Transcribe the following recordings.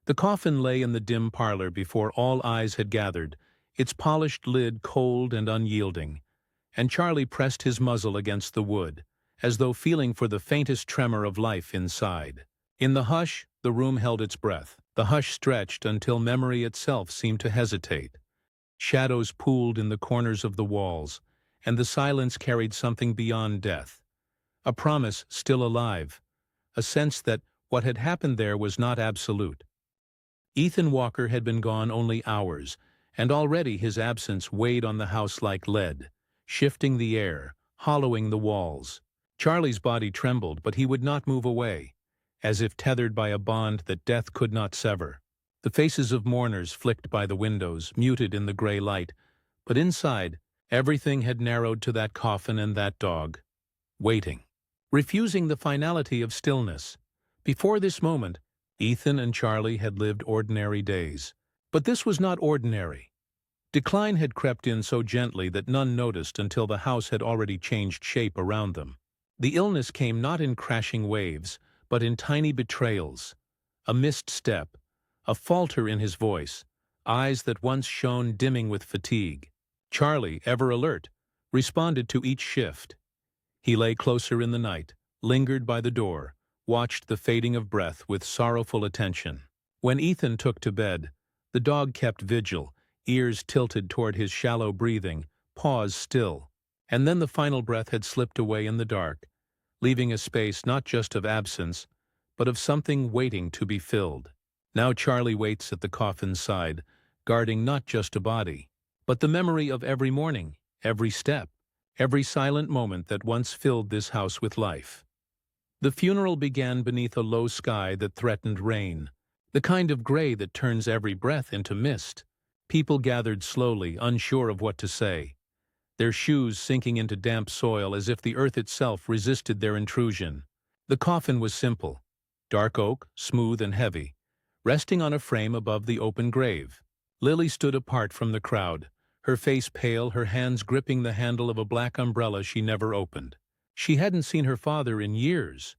The coffin lay in the dim parlor before all eyes had gathered, its polished lid cold and unyielding, and Charlie pressed his muzzle against the wood, as though feeling for the faintest tremor of life inside. In the hush, the room held its breath. The hush stretched until memory itself seemed to hesitate. Shadows pooled in the corners of the walls, and the silence carried something beyond death. A promise still alive, a sense that what had happened there was not absolute. Ethan Walker had been gone only hours, and already his absence weighed on the house like lead, shifting the air, hollowing the walls. Charlie's body trembled, but he would not move away, as if tethered by a bond that death could not sever. The faces of mourners flicked by the windows, muted in the gray light, but inside, everything had narrowed to that coffin and that dog, waiting, refusing the finality of stillness. Before this moment, Ethan and Charlie had lived ordinary days. But this was not ordinary. Decline had crept in so gently that none noticed until the house had already changed shape around them. The illness came not in crashing waves, but in tiny betrayals. A missed step, a falter in his voice, eyes that once shone dimming with fatigue. Charlie, ever alert, responded to each shift. He lay closer in the night, lingered by the door, watched the fading of breath with sorrowful attention. When Ethan took to bed, the dog kept vigil, ears tilted toward his shallow breathing, paws still. And then the final breath had slipped away in the dark, leaving a space not just of absence, but of something waiting to be filled. Now Charlie waits at the coffin's side, guarding not just a body, but the memory of every morning, every step, every silent moment that once filled this house with life. The funeral began beneath a low sky that threatened rain, the kind of gray that turns every breath into mist. People gathered slowly, unsure of what to say, their shoes sinking into damp soil as if the earth itself resisted their intrusion. The coffin was simple, dark oak, smooth and heavy, resting on a frame above the open grave. Lily stood apart from the crowd, her face pale, her hands gripping the handle of a black umbrella she never opened. She hadn't seen her father in years,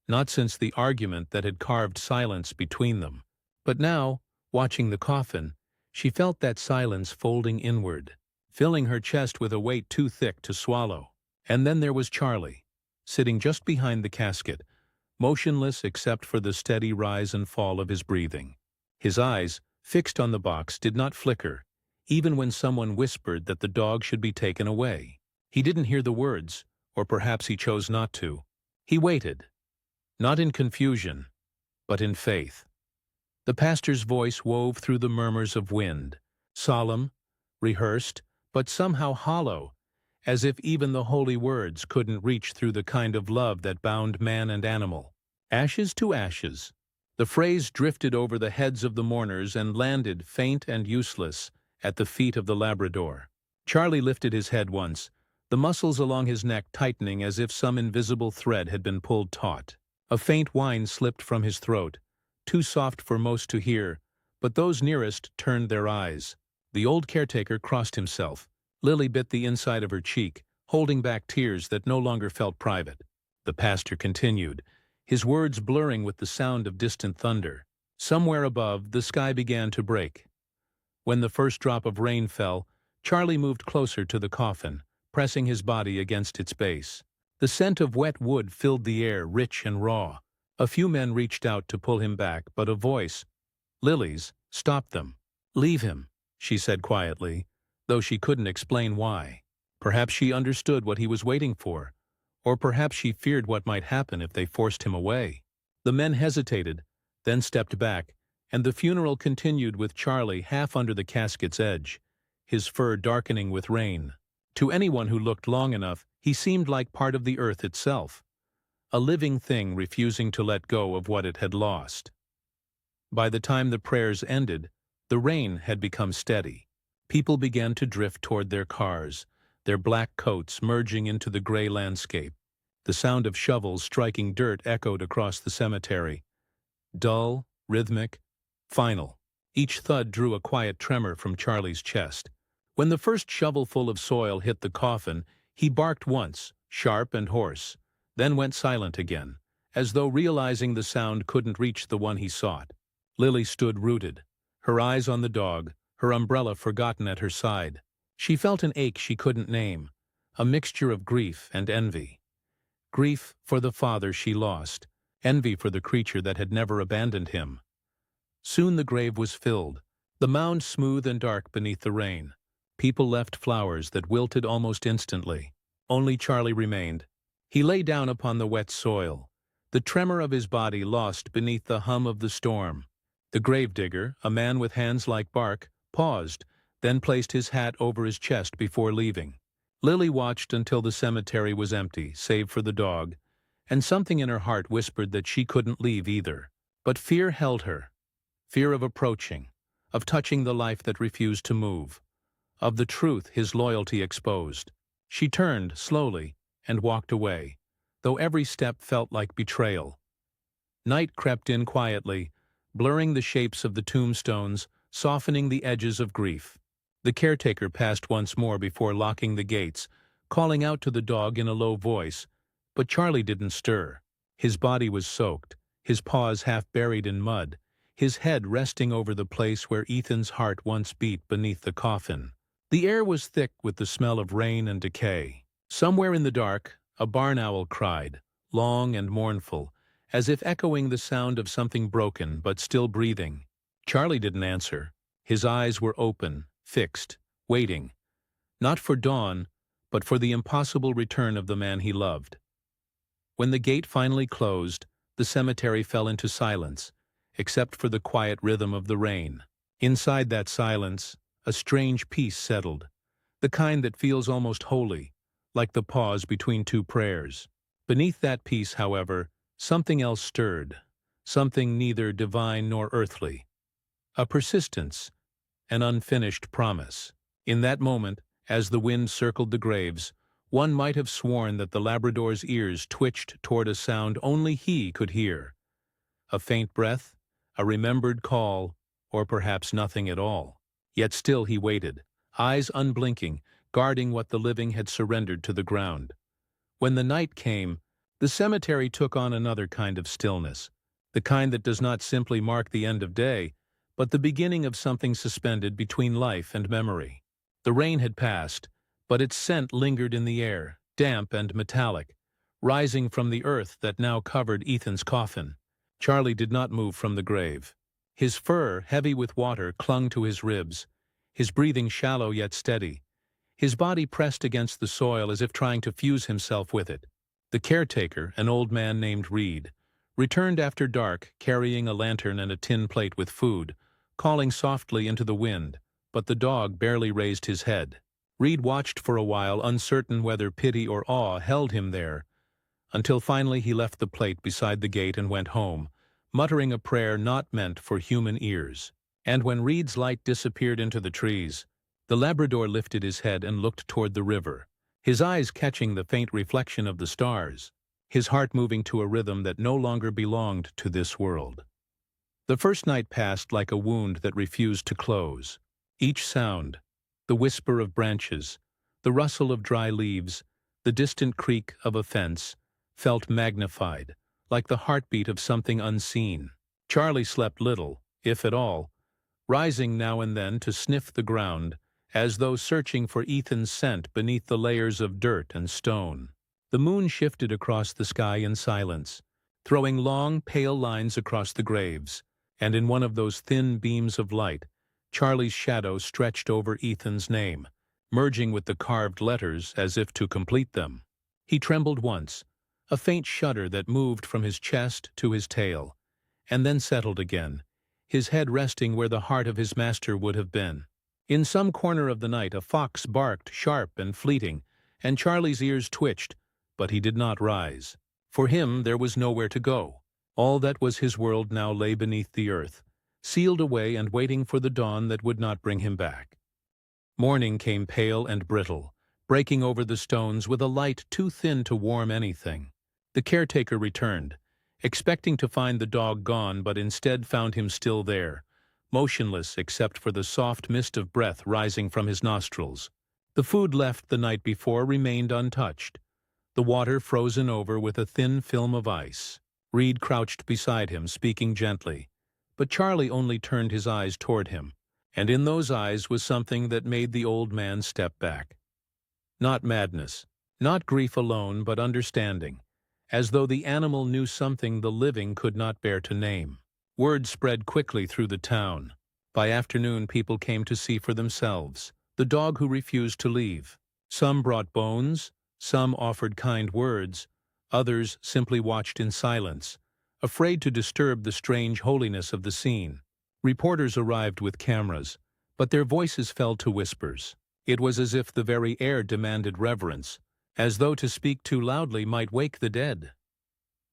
not since the argument that had carved silence between them. But now, watching the coffin, she felt that silence folding inward, filling her chest with a weight too thick to swallow. And then there was Charlie, sitting just behind the casket, motionless except for the steady rise and fall of his breathing. His eyes, fixed on the box, did not flicker, even when someone whispered that the dog should be taken away. He didn't hear the words, or perhaps he chose not to. He waited, not in confusion, but in faith. The pastor's voice wove through the murmurs of wind, solemn, rehearsed, but somehow hollow, as if even the holy words couldn't reach through the kind of love that bound man and animal. Ashes to ashes. The phrase drifted over the heads of the mourners and landed, faint and useless, at the feet of the Labrador. Charlie lifted his head once, the muscles along his neck tightening as if some invisible thread had been pulled taut. A faint whine slipped from his throat, too soft for most to hear, but those nearest turned their eyes. The old caretaker crossed himself. Lily bit the inside of her cheek, holding back tears that no longer felt private. The pastor continued, his words blurring with the sound of distant thunder. Somewhere above, the sky began to break. When the first drop of rain fell, Charlie moved closer to the coffin, pressing his body against its base. The scent of wet wood filled the air, rich and raw. A few men reached out to pull him back, but a voice, Lily's, stopped them. "Leave him," she said quietly, though she couldn't explain why. Perhaps she understood what he was waiting for, or perhaps she feared what might happen if they forced him away. The men hesitated, then stepped back, and the funeral continued with Charlie half under the casket's edge, his fur darkening with rain. To anyone who looked long enough, he seemed like part of the earth itself, a living thing refusing to let go of what it had lost. By the time the prayers ended, the rain had become steady. People began to drift toward their cars, their black coats merging into the gray landscape. The sound of shovels striking dirt echoed across the cemetery. Dull, rhythmic, final. Each thud drew a quiet tremor from Charlie's chest. When the first shovelful of soil hit the coffin, he barked once, sharp and hoarse, then went silent again, as though realizing the sound couldn't reach the one he sought. Lily stood rooted, her eyes on the dog, her umbrella forgotten at her side. She felt an ache she couldn't name, a mixture of grief and envy. Grief for the father she lost, envy for the creature that had never abandoned him. Soon the grave was filled, the mound smooth and dark beneath the rain. People left flowers that wilted almost instantly. Only Charlie remained. He lay down upon the wet soil, the tremor of his body lost beneath the hum of the storm. The gravedigger, a man with hands like bark, paused, then placed his hat over his chest before leaving. Lily watched until the cemetery was empty, save for the dog, and something in her heart whispered that she couldn't leave either. But fear held her. Fear of approaching, of touching the life that refused to move, of the truth his loyalty exposed. She turned, slowly, and walked away, though every step felt like betrayal. Night crept in quietly, blurring the shapes of the tombstones, softening the edges of grief. The caretaker passed once more before locking the gates, calling out to the dog in a low voice, but Charlie didn't stir. His body was soaked, his paws half buried in mud, his head resting over the place where Ethan's heart once beat beneath the coffin. The air was thick with the smell of rain and decay. Somewhere in the dark, a barn owl cried, long and mournful, as if echoing the sound of something broken but still breathing. Charlie didn't answer. His eyes were open, fixed, waiting, not for dawn, but for the impossible return of the man he loved. When the gate finally closed, the cemetery fell into silence, except for the quiet rhythm of the rain. Inside that silence, a strange peace settled, the kind that feels almost holy, like the pause between two prayers. Beneath that peace, however, something else stirred, something neither divine nor earthly. A persistence, an unfinished promise. In that moment, as the wind circled the graves, one might have sworn that the Labrador's ears twitched toward a sound only he could hear. A faint breath, a remembered call, or perhaps nothing at all. Yet still he waited, eyes unblinking, guarding what the living had surrendered to the ground. When the night came, the cemetery took on another kind of stillness, the kind that does not simply mark the end of day, but the beginning of something suspended between life and memory. The rain had passed, but its scent lingered in the air, damp and metallic, rising from the earth that now covered Ethan's coffin. Charlie did not move from the grave. His fur, heavy with water, clung to his ribs, his breathing shallow yet steady, his body pressed against the soil as if trying to fuse himself with it. The caretaker, an old man named Reed, returned after dark, carrying a lantern and a tin plate with food, calling softly into the wind, but the dog barely raised his head. Reed watched for a while, uncertain whether pity or awe held him there, until finally he left the plate beside the gate and went home, muttering a prayer not meant for human ears. And when Reed's light disappeared into the trees, the Labrador lifted his head and looked toward the river, his eyes catching the faint reflection of the stars, his heart moving to a rhythm that no longer belonged to this world. The first night passed like a wound that refused to close. Each sound, the whisper of branches, the rustle of dry leaves, the distant creak of a fence, felt magnified, like the heartbeat of something unseen. Charlie slept little, if at all, rising now and then to sniff the ground, as though searching for Ethan's scent beneath the layers of dirt and stone. The moon shifted across the sky in silence, throwing long, pale lines across the graves, and in one of those thin beams of light, Charlie's shadow stretched over Ethan's name, merging with the carved letters as if to complete them. He trembled once, a faint shudder that moved from his chest to his tail, and then settled again, his head resting where the heart of his master would have been. In some corner of the night a fox barked sharp and fleeting, and Charlie's ears twitched, but he did not rise. For him there was nowhere to go. All that was his world now lay beneath the earth, sealed away and waiting for the dawn that would not bring him back. Morning came pale and brittle, breaking over the stones with a light too thin to warm anything. The caretaker returned, expecting to find the dog gone, but instead found him still there, motionless except for the soft mist of breath rising from his nostrils. The food left the night before remained untouched, the water frozen over with a thin film of ice. Reed crouched beside him, speaking gently, but Charlie only turned his eyes toward him, and in those eyes was something that made the old man step back. Not madness, not grief alone, but understanding, as though the animal knew something the living could not bear to name. Word spread quickly through the town. By afternoon, people came to see for themselves the dog who refused to leave. Some brought bones, some offered kind words, others simply watched in silence, afraid to disturb the strange holiness of the scene. Reporters arrived with cameras, but their voices fell to whispers. It was as if the very air demanded reverence, as though to speak too loudly might wake the dead.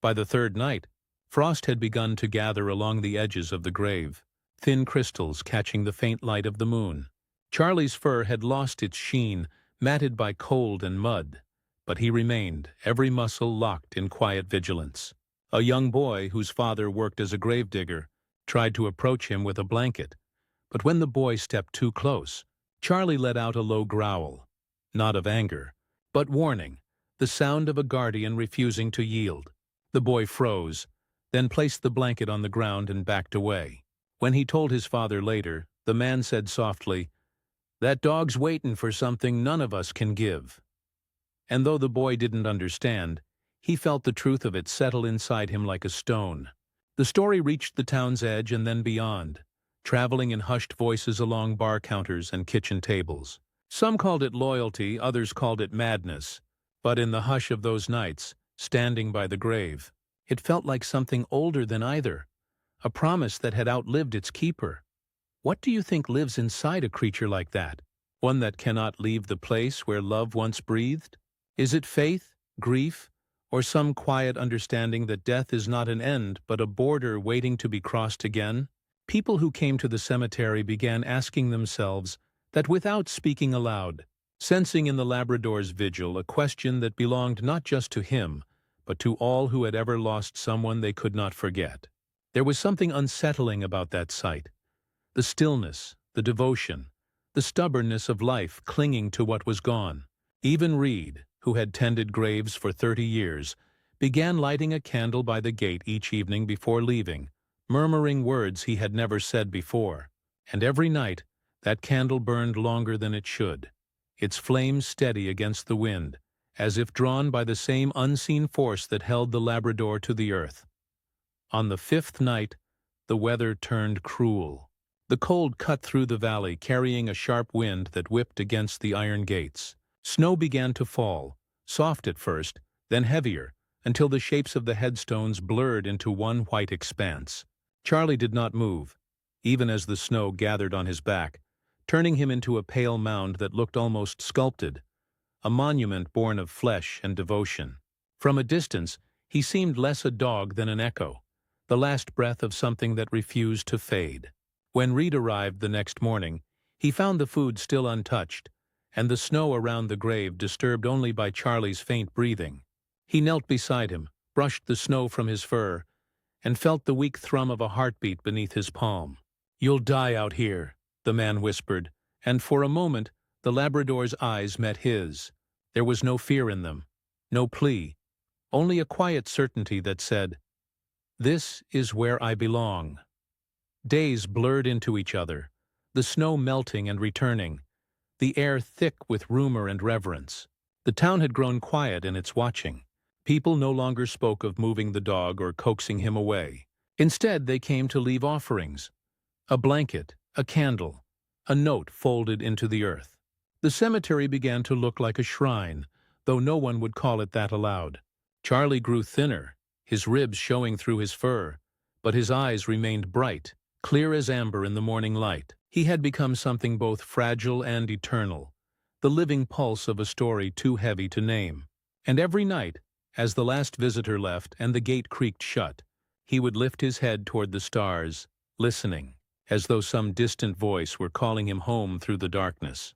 By the third night, frost had begun to gather along the edges of the grave, thin crystals catching the faint light of the moon. Charlie's fur had lost its sheen, matted by cold and mud, but he remained, every muscle locked in quiet vigilance. A young boy, whose father worked as a gravedigger, tried to approach him with a blanket, but when the boy stepped too close, Charlie let out a low growl, not of anger, but warning, the sound of a guardian refusing to yield. The boy froze, then placed the blanket on the ground and backed away. When he told his father later, the man said softly, "That dog's waiting for something none of us can give." And though the boy didn't understand, he felt the truth of it settle inside him like a stone. The story reached the town's edge and then beyond, traveling in hushed voices along bar counters and kitchen tables. Some called it loyalty, others called it madness, but in the hush of those nights, standing by the grave, it felt like something older than either, a promise that had outlived its keeper. What do you think lives inside a creature like that? One that cannot leave the place where love once breathed? Is it faith, grief, or some quiet understanding that death is not an end but a border waiting to be crossed again? People who came to the cemetery began asking themselves that without speaking aloud, sensing in the Labrador's vigil a question that belonged not just to him, but to all who had ever lost someone they could not forget. There was something unsettling about that sight. The stillness, the devotion, the stubbornness of life clinging to what was gone. Even Reed, who had tended graves for 30 years, began lighting a candle by the gate each evening before leaving, murmuring words he had never said before. And every night, that candle burned longer than it should, its flames steady against the wind, as if drawn by the same unseen force that held the Labrador to the earth. On the fifth night, the weather turned cruel. The cold cut through the valley, carrying a sharp wind that whipped against the iron gates. Snow began to fall, soft at first, then heavier, until the shapes of the headstones blurred into one white expanse. Charlie did not move, even as the snow gathered on his back, turning him into a pale mound that looked almost sculpted, a monument born of flesh and devotion. From a distance, he seemed less a dog than an echo, the last breath of something that refused to fade. When Reed arrived the next morning, he found the food still untouched, and the snow around the grave disturbed only by Charlie's faint breathing. He knelt beside him, brushed the snow from his fur, and felt the weak thrum of a heartbeat beneath his palm. "You'll die out here," the man whispered, and for a moment the Labrador's eyes met his. There was no fear in them, no plea, only a quiet certainty that said, "This is where I belong." Days blurred into each other, the snow melting and returning, the air thick with rumor and reverence. The town had grown quiet in its watching. People no longer spoke of moving the dog or coaxing him away. Instead, they came to leave offerings: a blanket, a candle, a note folded into the earth. The cemetery began to look like a shrine, though no one would call it that aloud. Charlie grew thinner, his ribs showing through his fur, but his eyes remained bright, clear as amber in the morning light. He had become something both fragile and eternal, the living pulse of a story too heavy to name. And every night, as the last visitor left and the gate creaked shut, he would lift his head toward the stars, listening, as though some distant voice were calling him home through the darkness.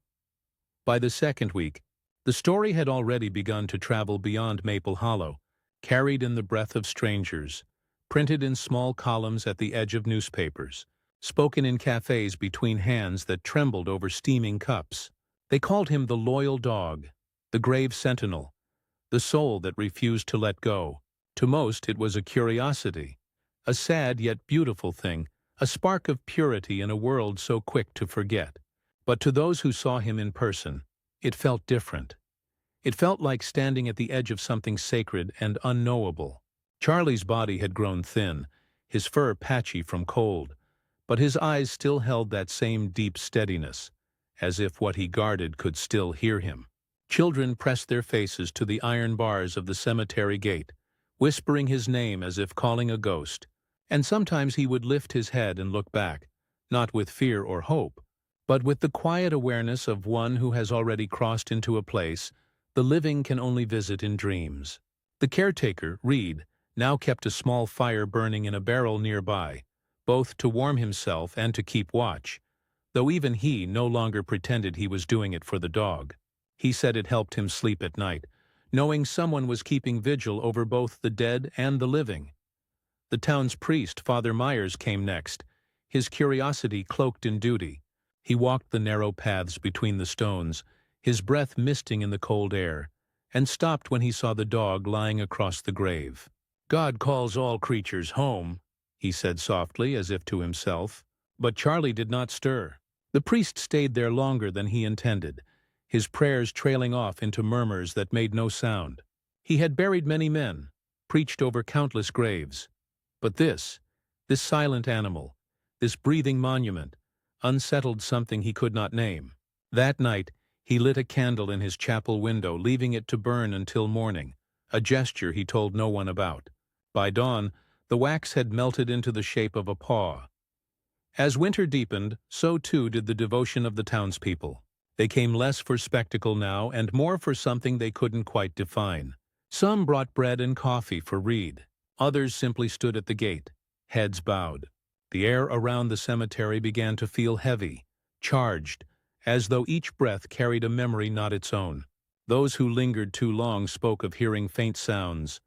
By the second week, the story had already begun to travel beyond Maple Hollow, carried in the breath of strangers, printed in small columns at the edge of newspapers, spoken in cafes between hands that trembled over steaming cups. They called him the loyal dog, the grave sentinel, the soul that refused to let go. To most, it was a curiosity, a sad yet beautiful thing, a spark of purity in a world so quick to forget. But to those who saw him in person, it felt different. It felt like standing at the edge of something sacred and unknowable. Charlie's body had grown thin, his fur patchy from cold, but his eyes still held that same deep steadiness, as if what he guarded could still hear him. Children pressed their faces to the iron bars of the cemetery gate, whispering his name as if calling a ghost, and sometimes he would lift his head and look back, not with fear or hope, but with the quiet awareness of one who has already crossed into a place the living can only visit in dreams. The caretaker, Reed, now kept a small fire burning in a barrel nearby, both to warm himself and to keep watch, though even he no longer pretended he was doing it for the dog. He said it helped him sleep at night, knowing someone was keeping vigil over both the dead and the living. The town's priest, Father Myers, came next, his curiosity cloaked in duty. He walked the narrow paths between the stones, his breath misting in the cold air, and stopped when he saw the dog lying across the grave. "God calls all creatures home," he said softly, as if to himself. But Charlie did not stir. The priest stayed there longer than he intended, his prayers trailing off into murmurs that made no sound. He had buried many men, preached over countless graves. But this silent animal, this breathing monument, unsettled something he could not name. That night, he lit a candle in his chapel window, leaving it to burn until morning, a gesture he told no one about. By dawn, the wax had melted into the shape of a paw. As winter deepened, so too did the devotion of the townspeople. They came less for spectacle now and more for something they couldn't quite define. Some brought bread and coffee for Reed. Others simply stood at the gate, heads bowed. The air around the cemetery began to feel heavy, charged, as though each breath carried a memory not its own. Those who lingered too long spoke of hearing faint sounds,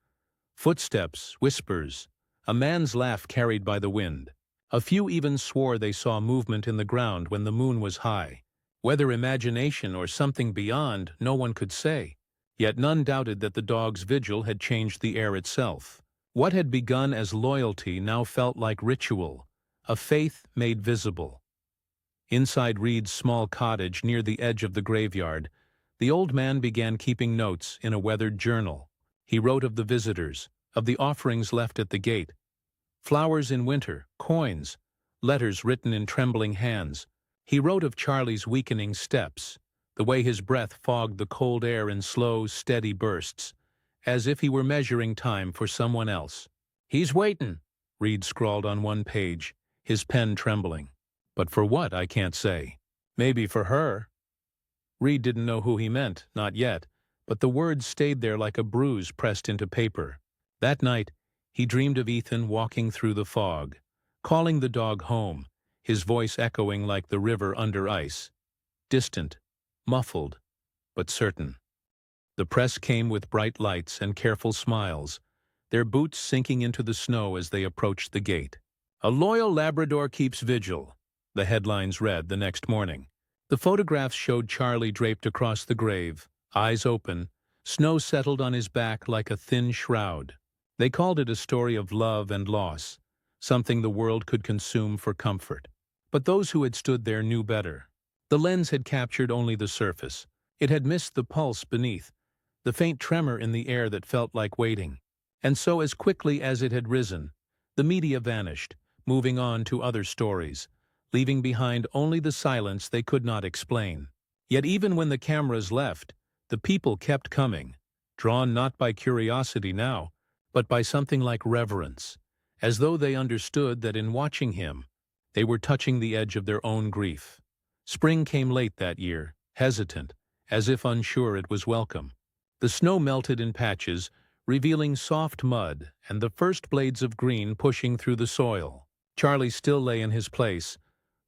footsteps, whispers, a man's laugh carried by the wind. A few even swore they saw movement in the ground when the moon was high. Whether imagination or something beyond, no one could say. Yet none doubted that the dog's vigil had changed the air itself. What had begun as loyalty now felt like ritual, a faith made visible. Inside Reed's small cottage near the edge of the graveyard, the old man began keeping notes in a weathered journal. He wrote of the visitors, of the offerings left at the gate, flowers in winter, coins, letters written in trembling hands. He wrote of Charlie's weakening steps, the way his breath fogged the cold air in slow, steady bursts, as if he were measuring time for someone else. "He's waitin'," Reed scrawled on one page, his pen trembling. But for what, I can't say. Maybe for her. Reed didn't know who he meant, not yet, but the words stayed there like a bruise pressed into paper. That night, he dreamed of Ethan walking through the fog, calling the dog home, his voice echoing like the river under ice. Distant, muffled, but certain. The press came with bright lights and careful smiles, their boots sinking into the snow as they approached the gate. "A loyal Labrador keeps vigil," the headlines read the next morning. The photographs showed Charlie draped across the grave, eyes open, snow settled on his back like a thin shroud. They called it a story of love and loss, something the world could consume for comfort. But those who had stood there knew better. The lens had captured only the surface. It had missed the pulse beneath, the faint tremor in the air that felt like waiting. And so as quickly as it had risen, the media vanished, moving on to other stories, leaving behind only the silence they could not explain. Yet even when the cameras left, the people kept coming, drawn not by curiosity now, but by something like reverence, as though they understood that in watching him, they were touching the edge of their own grief. Spring came late that year, hesitant, as if unsure it was welcome. The snow melted in patches, revealing soft mud and the first blades of green pushing through the soil. Charlie still lay in his place,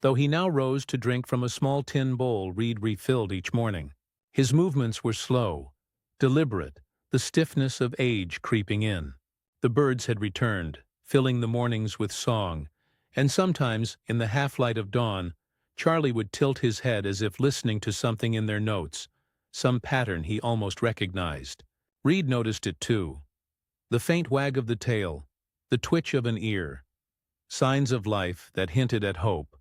though he now rose to drink from a small tin bowl Reed refilled each morning. His movements were slow, deliberate, the stiffness of age creeping in. The birds had returned, filling the mornings with song, and sometimes, in the half-light of dawn, Charlie would tilt his head as if listening to something in their notes, some pattern he almost recognized. Reed noticed it too. The faint wag of the tail, the twitch of an ear. signs of life that hinted at hope,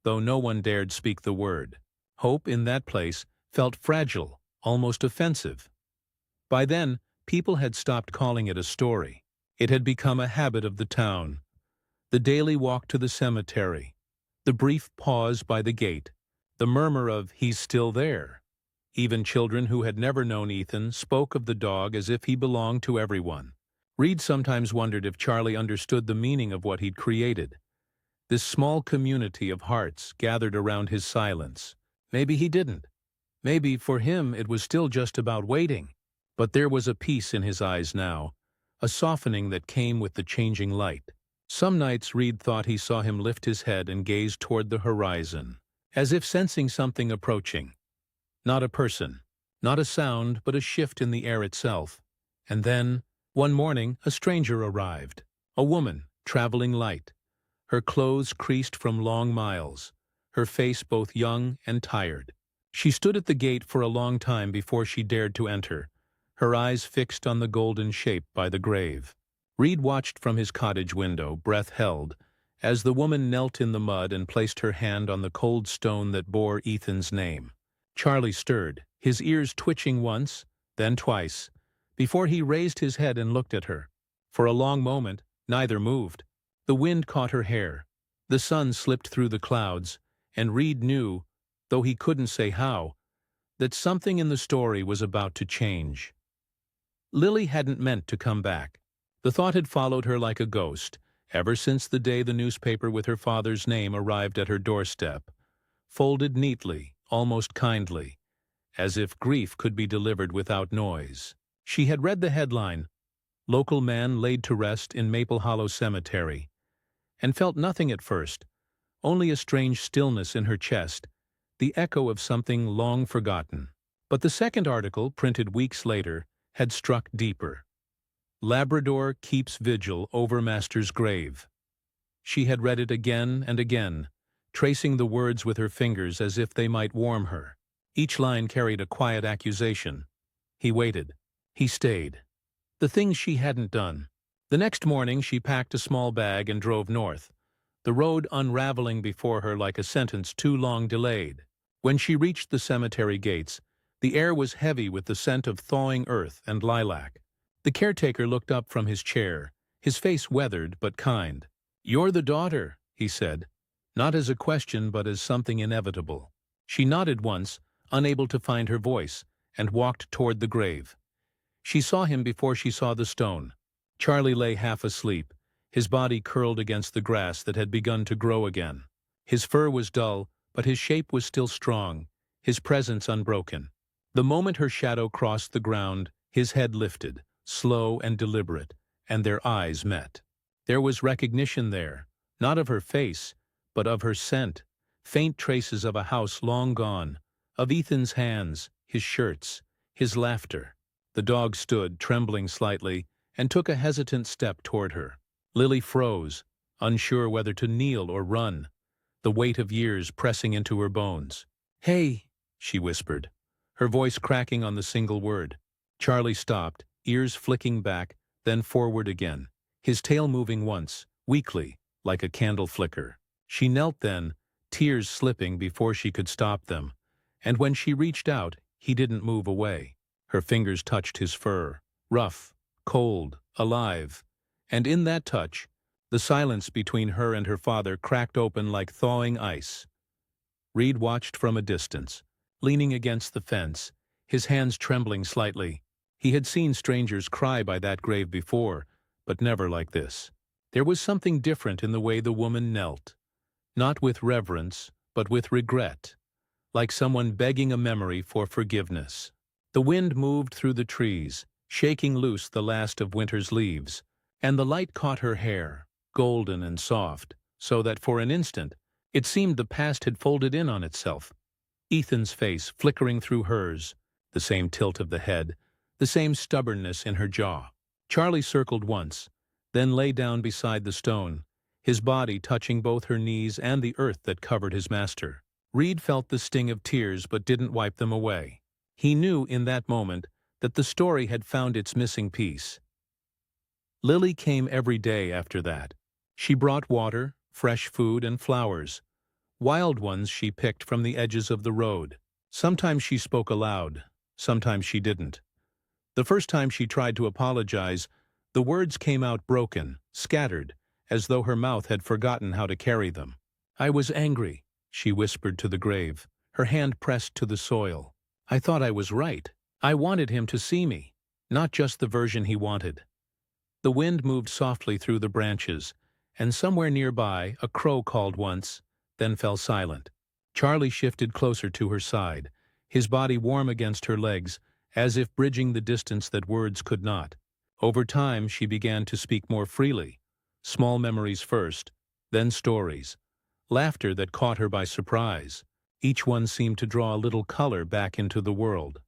though no one dared speak the word. Hope in that place felt fragile, almost offensive. By then, people had stopped calling it a story. It had become a habit of the town. The daily walk to the cemetery, the brief pause by the gate, the murmur of "he's still there." Even children who had never known Ethan spoke of the dog as if he belonged to everyone. Reed sometimes wondered if Charlie understood the meaning of what he'd created. This small community of hearts gathered around his silence. Maybe he didn't. Maybe, for him, it was still just about waiting. But there was a peace in his eyes now, a softening that came with the changing light. Some nights Reed thought he saw him lift his head and gaze toward the horizon, as if sensing something approaching. Not a person, not a sound, but a shift in the air itself. And then, one morning, a stranger arrived. A woman, traveling light. Her clothes creased from long miles, her face both young and tired. She stood at the gate for a long time before she dared to enter, her eyes fixed on the golden shape by the grave. Reed watched from his cottage window, breath held, as the woman knelt in the mud and placed her hand on the cold stone that bore Ethan's name. Charlie stirred, his ears twitching once, then twice, before he raised his head and looked at her. For a long moment, neither moved. The wind caught her hair. The sun slipped through the clouds, and Reed knew, though he couldn't say how, that something in the story was about to change. Lily hadn't meant to come back. The thought had followed her like a ghost, ever since the day the newspaper with her father's name arrived at her doorstep, folded neatly, almost kindly, as if grief could be delivered without noise. She had read the headline, "Local Man Laid to Rest in Maple Hollow Cemetery," and felt nothing at first, only a strange stillness in her chest, the echo of something long forgotten. But the second article, printed weeks later, had struck deeper. "Labrador Keeps Vigil Over Master's Grave." She had read it again and again, tracing the words with her fingers as if they might warm her. Each line carried a quiet accusation. He waited. He stayed. The things she hadn't done. The next morning she packed a small bag and drove north, the road unraveling before her like a sentence too long delayed. When she reached the cemetery gates, the air was heavy with the scent of thawing earth and lilac. The caretaker looked up from his chair, his face weathered but kind. "You're the daughter," he said, not as a question but as something inevitable. She nodded once, unable to find her voice, and walked toward the grave. She saw him before she saw the stone. Charlie lay half asleep, his body curled against the grass that had begun to grow again. His fur was dull, but his shape was still strong, his presence unbroken. The moment her shadow crossed the ground, his head lifted, slow and deliberate, and their eyes met. There was recognition there, not of her face, but of her scent, faint traces of a house long gone, of Ethan's hands, his shirts, his laughter. The dog stood, trembling slightly, and took a hesitant step toward her. Lily froze, unsure whether to kneel or run, the weight of years pressing into her bones. "Hey," she whispered, her voice cracking on the single word. Charlie stopped, ears flicking back, then forward again, his tail moving once, weakly, like a candle flicker. She knelt then, tears slipping before she could stop them, and when she reached out, he didn't move away. Her fingers touched his fur, rough, cold, alive, and in that touch, the silence between her and her father cracked open like thawing ice. Reed watched from a distance, leaning against the fence, his hands trembling slightly. He had seen strangers cry by that grave before, but never like this. There was something different in the way the woman knelt, not with reverence, but with regret, like someone begging a memory for forgiveness. The wind moved through the trees, shaking loose the last of winter's leaves, and the light caught her hair, golden and soft, so that for an instant it seemed the past had folded in on itself. Ethan's face flickering through hers, the same tilt of the head, the same stubbornness in her jaw. Charlie circled once, then lay down beside the stone, his body touching both her knees and the earth that covered his master. Reed felt the sting of tears but didn't wipe them away. He knew in that moment that the story had found its missing piece. Lily came every day after that. She brought water, fresh food, and flowers, wild ones she picked from the edges of the road. Sometimes she spoke aloud, sometimes she didn't. The first time she tried to apologize, the words came out broken, scattered, as though her mouth had forgotten how to carry them. "I was angry," she whispered to the grave, her hand pressed to the soil. "I thought I was right. I wanted him to see me, not just the version he wanted." The wind moved softly through the branches, and somewhere nearby a crow called once, then fell silent. Charlie shifted closer to her side, his body warm against her legs, as if bridging the distance that words could not. Over time she began to speak more freely, small memories first, then stories, laughter that caught her by surprise. Each one seemed to draw a little color back into the world.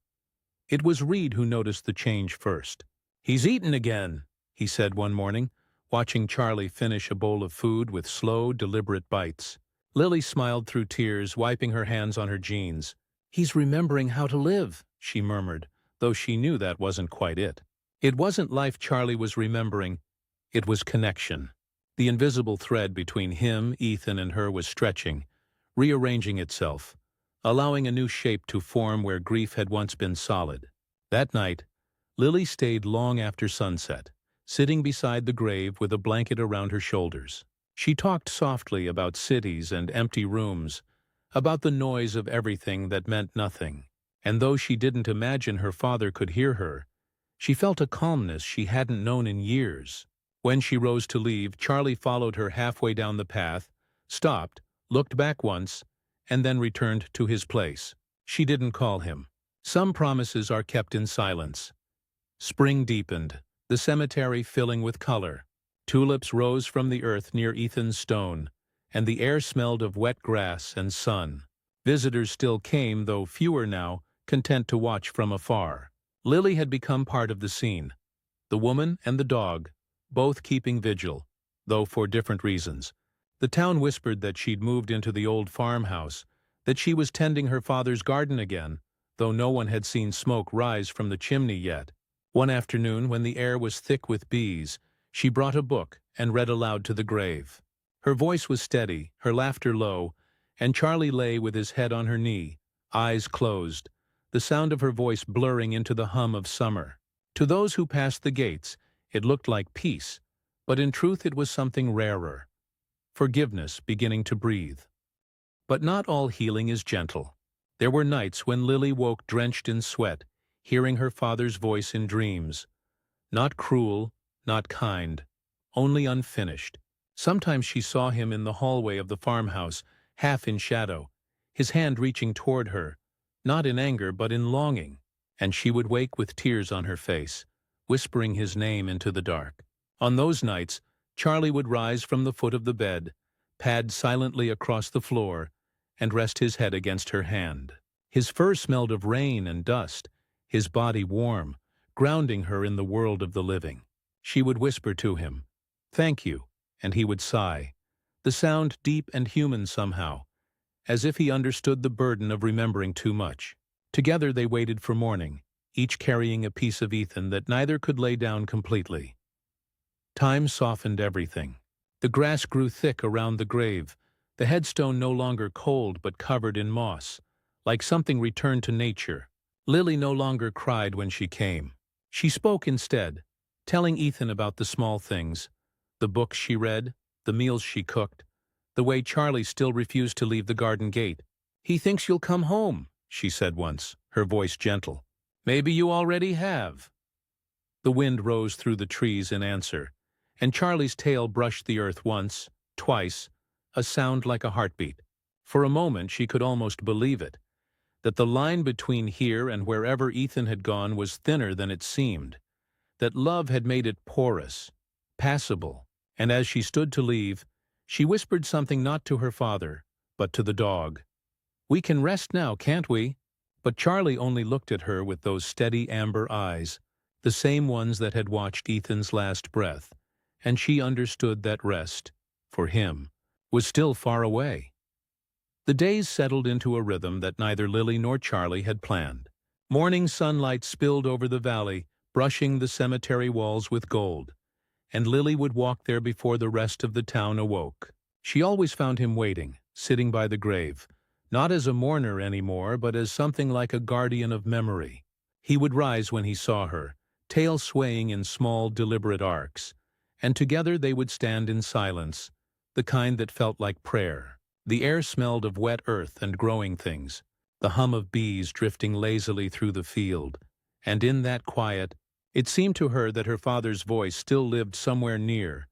It was Reed who noticed the change first. "He's eaten again," he said one morning, watching Charlie finish a bowl of food with slow, deliberate bites. Lily smiled through tears, wiping her hands on her jeans. "He's remembering how to live," she murmured, though she knew that wasn't quite it. It wasn't life Charlie was remembering, it was connection. The invisible thread between him, Ethan, and her was stretching, rearranging itself, allowing a new shape to form where grief had once been solid. That night, Lily stayed long after sunset, sitting beside the grave with a blanket around her shoulders. She talked softly about cities and empty rooms, about the noise of everything that meant nothing. And though she didn't imagine her father could hear her, she felt a calmness she hadn't known in years. When she rose to leave, Charlie followed her halfway down the path, stopped, looked back once, and then returned to his place. She didn't call him. Some promises are kept in silence. Spring deepened, the cemetery filling with color. Tulips rose from the earth near Ethan's stone, and the air smelled of wet grass and sun. Visitors still came, though fewer now, content to watch from afar. Lily had become part of the scene. The woman and the dog, both keeping vigil, though for different reasons. The town whispered that she'd moved into the old farmhouse, that she was tending her father's garden again, though no one had seen smoke rise from the chimney yet. One afternoon, when the air was thick with bees, she brought a book and read aloud to the grave. Her voice was steady, her laughter low, and Charlie lay with his head on her knee, eyes closed, the sound of her voice blurring into the hum of summer. To those who passed the gates, it looked like peace, but in truth it was something rarer. Forgiveness beginning to breathe. But not all healing is gentle. There were nights when Lily woke drenched in sweat, hearing her father's voice in dreams. Not cruel, not kind, only unfinished. Sometimes she saw him in the hallway of the farmhouse, half in shadow, his hand reaching toward her, not in anger but in longing, and she would wake with tears on her face, whispering his name into the dark. On those nights, Charlie would rise from the foot of the bed, pad silently across the floor, and rest his head against her hand. His fur smelled of rain and dust, his body warm, grounding her in the world of the living. She would whisper to him, "Thank you," and he would sigh, the sound deep and human somehow, as if he understood the burden of remembering too much. Together they waited for morning, each carrying a piece of Ethan that neither could lay down completely. Time softened everything. The grass grew thick around the grave, the headstone no longer cold but covered in moss, like something returned to nature. Lily no longer cried when she came. She spoke instead, telling Ethan about the small things, the books she read, the meals she cooked, the way Charlie still refused to leave the garden gate. "He thinks you'll come home," she said once, her voice gentle. "Maybe you already have." The wind rose through the trees in answer, and Charlie's tail brushed the earth once, twice, a sound like a heartbeat. For a moment she could almost believe it, that the line between here and wherever Ethan had gone was thinner than it seemed, that love had made it porous, passable, and as she stood to leave, she whispered something not to her father, but to the dog. "We can rest now, can't we?" But Charlie only looked at her with those steady amber eyes, the same ones that had watched Ethan's last breath, and she understood that rest, for him, was still far away. The days settled into a rhythm that neither Lily nor Charlie had planned. Morning sunlight spilled over the valley, brushing the cemetery walls with gold, and Lily would walk there before the rest of the town awoke. She always found him waiting, sitting by the grave, not as a mourner anymore, but as something like a guardian of memory. He would rise when he saw her, tail swaying in small, deliberate arcs, and together they would stand in silence, the kind that felt like prayer. The air smelled of wet earth and growing things, the hum of bees drifting lazily through the field, and in that quiet, it seemed to her that her father's voice still lived somewhere near,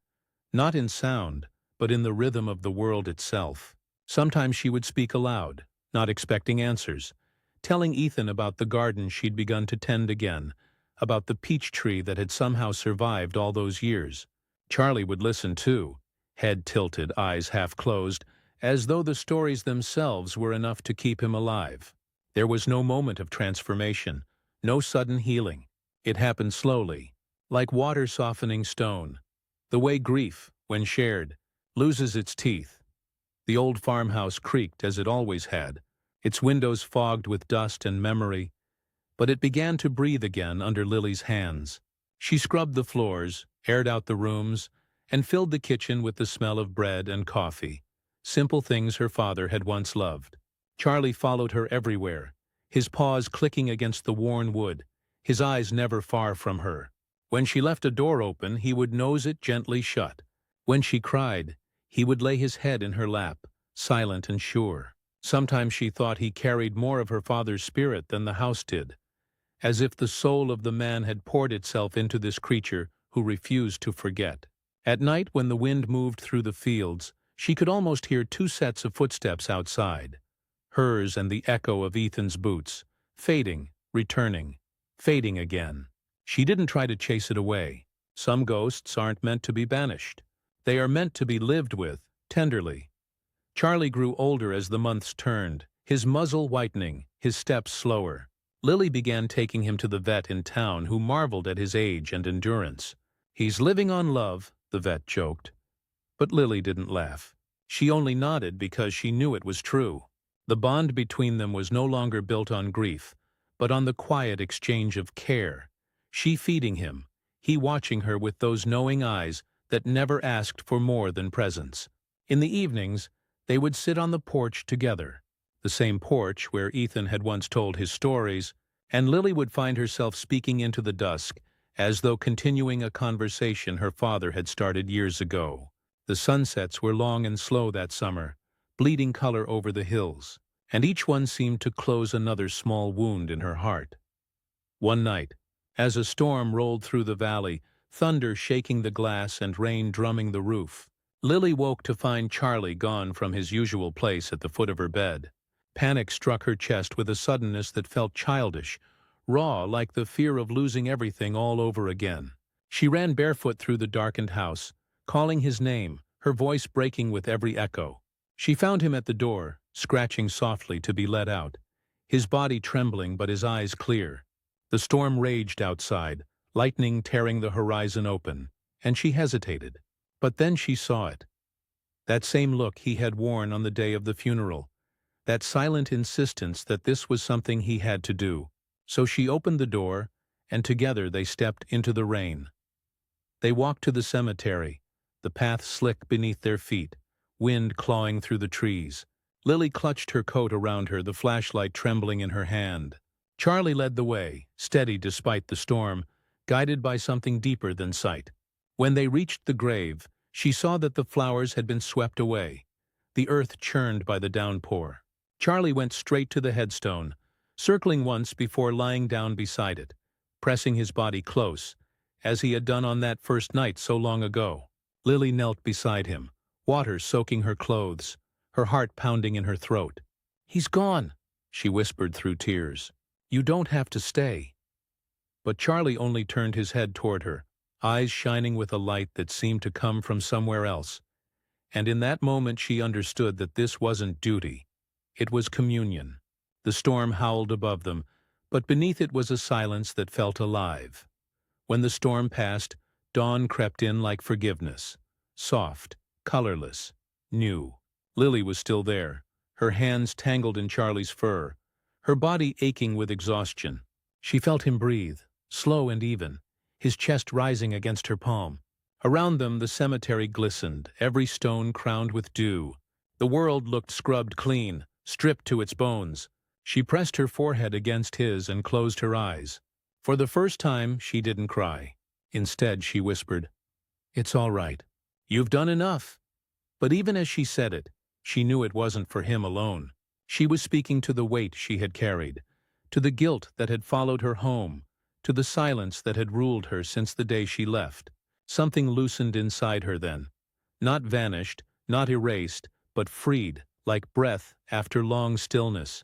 not in sound, but in the rhythm of the world itself. Sometimes she would speak aloud, not expecting answers, telling Ethan about the garden she'd begun to tend again, about the peach tree that had somehow survived all those years. Charlie would listen too, head tilted, eyes half closed, as though the stories themselves were enough to keep him alive. There was no moment of transformation, no sudden healing. It happened slowly, like water softening stone, the way grief, when shared, loses its teeth. The old farmhouse creaked as it always had, its windows fogged with dust and memory, but it began to breathe again under Lily's hands. She scrubbed the floors, aired out the rooms, and filled the kitchen with the smell of bread and coffee, simple things her father had once loved. Charlie followed her everywhere, his paws clicking against the worn wood, his eyes never far from her. When she left a door open, he would nose it gently shut. When she cried, he would lay his head in her lap, silent and sure. Sometimes she thought he carried more of her father's spirit than the house did, as if the soul of the man had poured itself into this creature who refused to forget. At night, when the wind moved through the fields, she could almost hear two sets of footsteps outside, hers and the echo of Ethan's boots, fading, returning, fading again. She didn't try to chase it away. Some ghosts aren't meant to be banished. They are meant to be lived with, tenderly. Charlie grew older as the months turned, his muzzle whitening, his steps slower. Lily began taking him to the vet in town, who marveled at his age and endurance. "He's living on love," the vet joked. But Lily didn't laugh. She only nodded because she knew it was true. The bond between them was no longer built on grief, but on the quiet exchange of care. She feeding him, he watching her with those knowing eyes that never asked for more than presence. In the evenings, they would sit on the porch together, the same porch where Ethan had once told his stories, and Lily would find herself speaking into the dusk, as though continuing a conversation her father had started years ago. The sunsets were long and slow that summer, bleeding color over the hills, and each one seemed to close another small wound in her heart. One night, as a storm rolled through the valley, thunder shaking the glass and rain drumming the roof, Lily woke to find Charlie gone from his usual place at the foot of her bed. Panic struck her chest with a suddenness that felt childish, raw, like the fear of losing everything all over again. She ran barefoot through the darkened house, calling his name, her voice breaking with every echo. She found him at the door, scratching softly to be let out, his body trembling but his eyes clear. The storm raged outside, lightning tearing the horizon open, and she hesitated. But then she saw it. That same look he had worn on the day of the funeral, that silent insistence that this was something he had to do. So she opened the door, and together they stepped into the rain. They walked to the cemetery, the path slick beneath their feet, wind clawing through the trees. Lily clutched her coat around her, the flashlight trembling in her hand. Charlie led the way, steady despite the storm, guided by something deeper than sight. When they reached the grave, she saw that the flowers had been swept away, the earth churned by the downpour. Charlie went straight to the headstone, circling once before lying down beside it, pressing his body close, as he had done on that first night so long ago. Lily knelt beside him, water soaking her clothes, her heart pounding in her throat. "He's gone," she whispered through tears. "You don't have to stay." But Charlie only turned his head toward her, eyes shining with a light that seemed to come from somewhere else. And in that moment she understood that this wasn't duty. It was communion. The storm howled above them, but beneath it was a silence that felt alive. When the storm passed, dawn crept in like forgiveness, soft, colorless, new. Lily was still there, her hands tangled in Charlie's fur, her body aching with exhaustion. She felt him breathe, slow and even, his chest rising against her palm. Around them the cemetery glistened, every stone crowned with dew. The world looked scrubbed clean, stripped to its bones. She pressed her forehead against his and closed her eyes. For the first time, she didn't cry. Instead, she whispered, "It's all right. You've done enough." But even as she said it, she knew it wasn't for him alone. She was speaking to the weight she had carried, to the guilt that had followed her home, to the silence that had ruled her since the day she left. Something loosened inside her then. Not vanished, not erased, but freed, like breath after long stillness.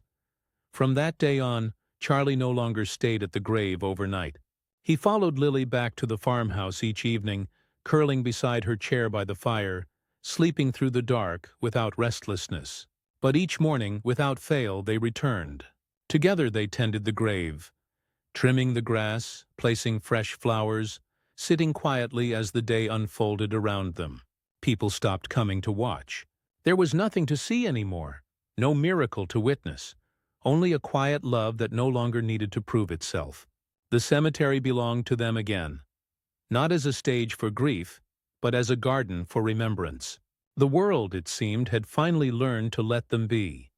From that day on, Charlie no longer stayed at the grave overnight. He followed Lily back to the farmhouse each evening, curling beside her chair by the fire, sleeping through the dark without restlessness. But each morning, without fail, they returned. Together they tended the grave, trimming the grass, placing fresh flowers, sitting quietly as the day unfolded around them. People stopped coming to watch. There was nothing to see anymore, no miracle to witness, only a quiet love that no longer needed to prove itself. The cemetery belonged to them again, not as a stage for grief, but as a garden for remembrance. The world, it seemed, had finally learned to let them be.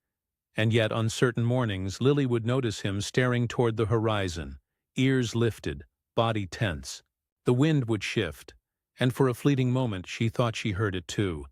And yet on certain mornings Lily would notice him staring toward the horizon, ears lifted, body tense. The wind would shift, and for a fleeting moment she thought she heard it too.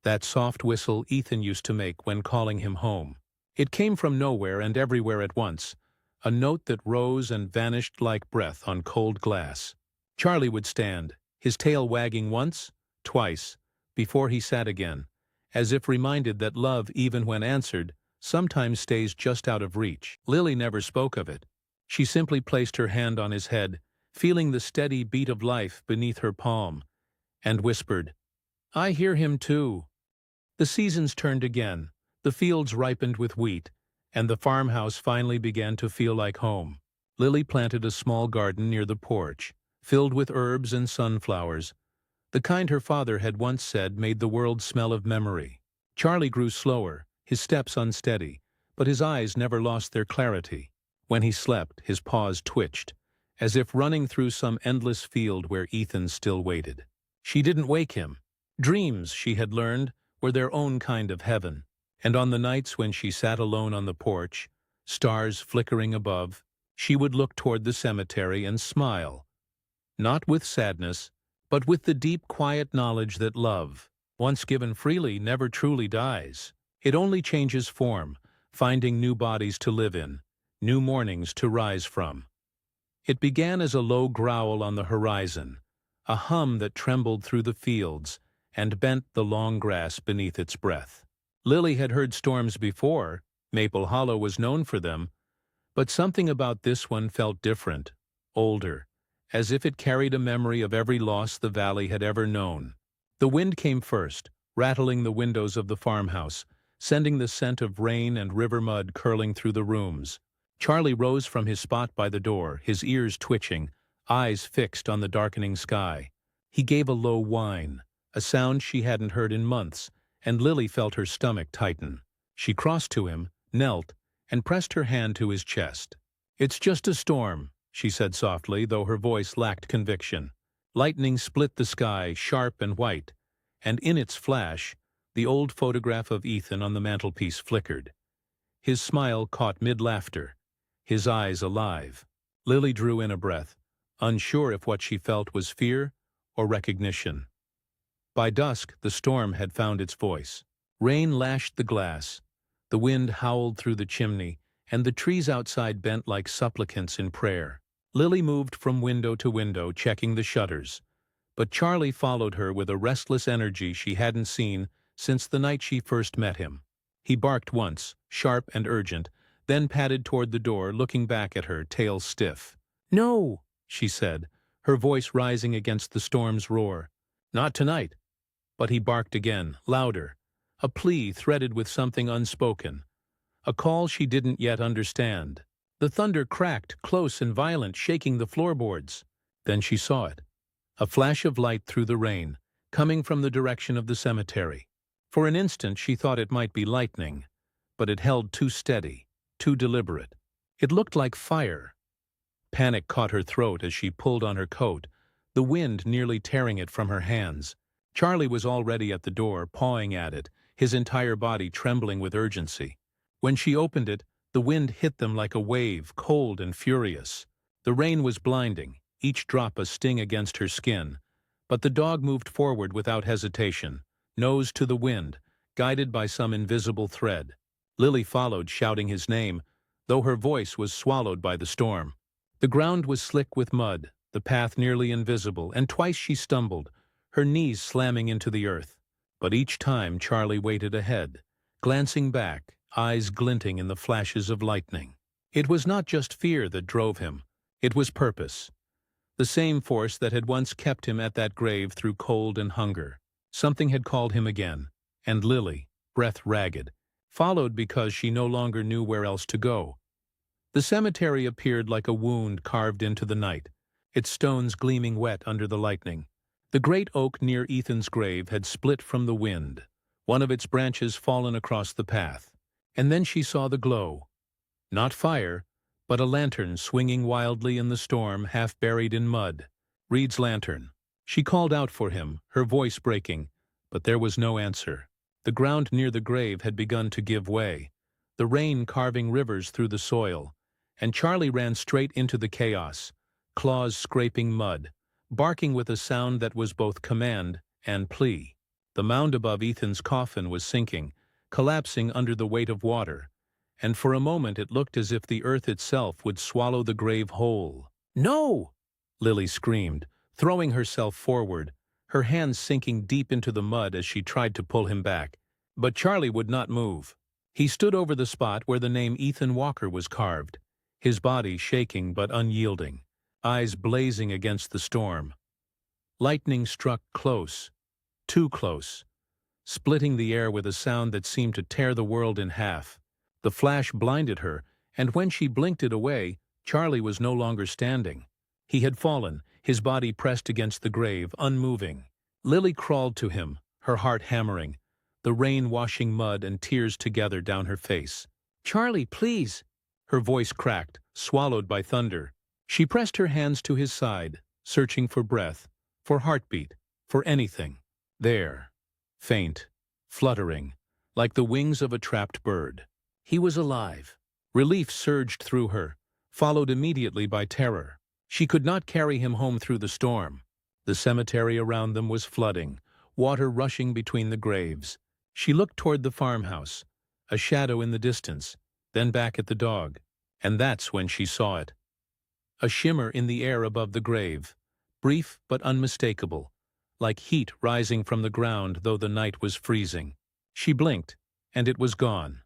That soft whistle Ethan used to make when calling him home. It came from nowhere and everywhere at once, a note that rose and vanished like breath on cold glass. Charlie would stand, his tail wagging once, twice, before he sat again, as if reminded that love, even when answered, sometimes stays just out of reach. Lily never spoke of it. She simply placed her hand on his head, feeling the steady beat of life beneath her palm, and whispered, "I hear him too." The seasons turned again, the fields ripened with wheat, and the farmhouse finally began to feel like home. Lily planted a small garden near the porch, filled with herbs and sunflowers, the kind her father had once said made the world smell of memory. Charlie grew slower, his steps unsteady, but his eyes never lost their clarity. When he slept, his paws twitched, as if running through some endless field where Ethan still waited. She didn't wake him. Dreams, she had learned, were their own kind of heaven. And on the nights when she sat alone on the porch, stars flickering above, she would look toward the cemetery and smile, not with sadness, but with the deep, quiet knowledge that love, once given freely, never truly dies. It only changes form, finding new bodies to live in, new mornings to rise from. It began as a low growl on the horizon, a hum that trembled through the fields and bent the long grass beneath its breath. Lily had heard storms before, Maple Hollow was known for them, but something about this one felt different, older, as if it carried a memory of every loss the valley had ever known. The wind came first, rattling the windows of the farmhouse, sending the scent of rain and river mud curling through the rooms. Charlie rose from his spot by the door, his ears twitching, eyes fixed on the darkening sky. He gave a low whine, a sound she hadn't heard in months, and Lily felt her stomach tighten. She crossed to him, knelt, and pressed her hand to his chest. "It's just a storm," she said softly, though her voice lacked conviction. Lightning split the sky, sharp and white, and in its flash, the old photograph of Ethan on the mantelpiece flickered. His smile caught mid-laughter, his eyes alive. Lily drew in a breath, unsure if what she felt was fear or recognition. By dusk, the storm had found its voice. Rain lashed the glass, the wind howled through the chimney, and the trees outside bent like supplicants in prayer. Lily moved from window to window, checking the shutters, but Charlie followed her with a restless energy she hadn't seen since the night she first met him. He barked once, sharp and urgent, then padded toward the door, looking back at her, tail stiff. "No," she said, her voice rising against the storm's roar. "Not tonight." But he barked again, louder, a plea threaded with something unspoken, a call she didn't yet understand. The thunder cracked, close and violent, shaking the floorboards. Then she saw it, a flash of light through the rain, coming from the direction of the cemetery. For an instant she thought it might be lightning, but it held too steady, too deliberate. It looked like fire. Panic caught her throat as she pulled on her coat, the wind nearly tearing it from her hands. Charlie was already at the door, pawing at it, his entire body trembling with urgency. When she opened it, the wind hit them like a wave, cold and furious. The rain was blinding, each drop a sting against her skin. But the dog moved forward without hesitation, nose to the wind, guided by some invisible thread. Lily followed, shouting his name, though her voice was swallowed by the storm. The ground was slick with mud, the path nearly invisible, and twice she stumbled, her knees slamming into the earth. But each time Charlie waited ahead, glancing back, eyes glinting in the flashes of lightning. It was not just fear that drove him, it was purpose. The same force that had once kept him at that grave through cold and hunger. Something had called him again, and Lily, breath ragged, followed because she no longer knew where else to go. The cemetery appeared like a wound carved into the night, its stones gleaming wet under the lightning. The great oak near Ethan's grave had split from the wind, one of its branches fallen across the path. And then she saw the glow. Not fire, but a lantern swinging wildly in the storm, half buried in mud. Reed's lantern. She called out for him, her voice breaking, but there was no answer. The ground near the grave had begun to give way, the rain carving rivers through the soil, and Charlie ran straight into the chaos, claws scraping mud, barking with a sound that was both command and plea. The mound above Ethan's coffin was sinking, collapsing under the weight of water, and for a moment it looked as if the earth itself would swallow the grave whole. "No!" Lily screamed, throwing herself forward, her hands sinking deep into the mud as she tried to pull him back. But Charlie would not move. He stood over the spot where the name Ethan Walker was carved, his body shaking but unyielding, eyes blazing against the storm. Lightning struck close, too close, splitting the air with a sound that seemed to tear the world in half. The flash blinded her, and when she blinked it away, Charlie was no longer standing. He had fallen, his body pressed against the grave, unmoving. Lily crawled to him, her heart hammering, the rain washing mud and tears together down her face. "Charlie, please!" Her voice cracked, swallowed by thunder. She pressed her hands to his side, searching for breath, for heartbeat, for anything. There, faint, fluttering, like the wings of a trapped bird. He was alive. Relief surged through her, followed immediately by terror. She could not carry him home through the storm. The cemetery around them was flooding, water rushing between the graves. She looked toward the farmhouse, a shadow in the distance, then back at the dog. And that's when she saw it. A shimmer in the air above the grave, brief but unmistakable, like heat rising from the ground though the night was freezing. She blinked, and it was gone.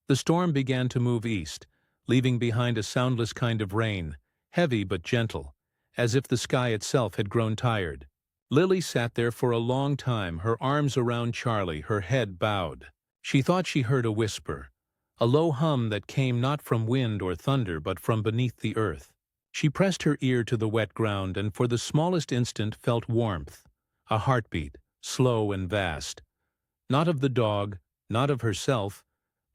The storm began to move east, leaving behind a soundless kind of rain, heavy but gentle, as if the sky itself had grown tired. Lily sat there for a long time, her arms around Charlie, her head bowed. She thought she heard a whisper, a low hum that came not from wind or thunder but from beneath the earth. She pressed her ear to the wet ground and for the smallest instant felt warmth, a heartbeat, slow and vast. Not of the dog, not of herself,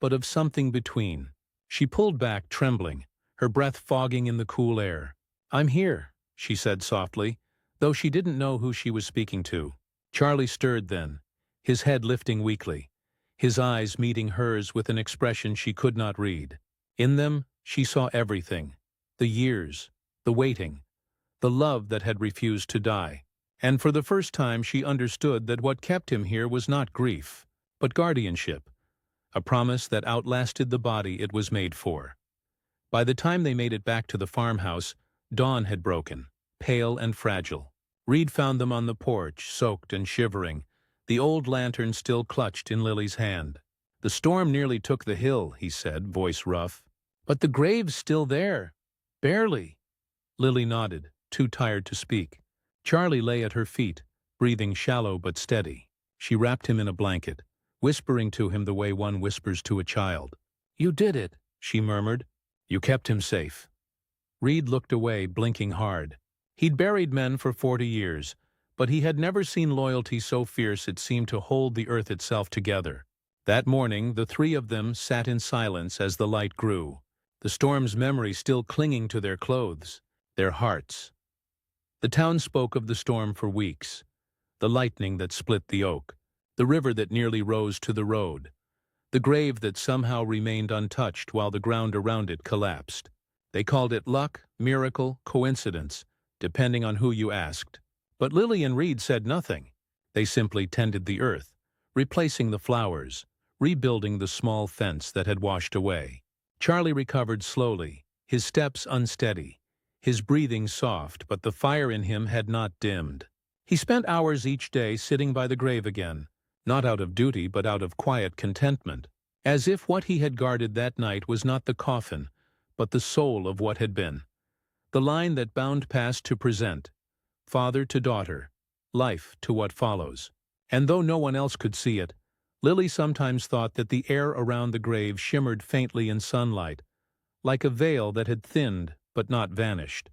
but of something between. She pulled back, trembling, her breath fogging in the cool air. "I'm here," she said softly, though she didn't know who she was speaking to. Charlie stirred then, his head lifting weakly, his eyes meeting hers with an expression she could not read. In them, she saw everything, the years, the waiting, the love that had refused to die. And for the first time she understood that what kept him here was not grief, but guardianship, a promise that outlasted the body it was made for. By the time they made it back to the farmhouse, dawn had broken, pale and fragile. Reed found them on the porch, soaked and shivering, the old lantern still clutched in Lily's hand. "The storm nearly took the hill," he said, voice rough. "But the grave's still there. Barely." Lily nodded, too tired to speak. Charlie lay at her feet, breathing shallow but steady. She wrapped him in a blanket, whispering to him the way one whispers to a child. "You did it," she murmured. "You kept him safe." Reed looked away, blinking hard. He'd buried men for 40 years, but he had never seen loyalty so fierce it seemed to hold the earth itself together. That morning, the three of them sat in silence as the light grew, the storm's memory still clinging to their clothes, their hearts. The town spoke of the storm for weeks, the lightning that split the oak, the river that nearly rose to the road, the grave that somehow remained untouched while the ground around it collapsed. They called it luck, miracle, coincidence, depending on who you asked. But Lily and Reed said nothing. They simply tended the earth, replacing the flowers, rebuilding the small fence that had washed away. Charlie recovered slowly, his steps unsteady, his breathing soft, but the fire in him had not dimmed. He spent hours each day sitting by the grave again, not out of duty but out of quiet contentment, as if what he had guarded that night was not the coffin, but the soul of what had been. The line that bound past to present, father to daughter, life to what follows. And though no one else could see it, Lily sometimes thought that the air around the grave shimmered faintly in sunlight, like a veil that had thinned but not vanished.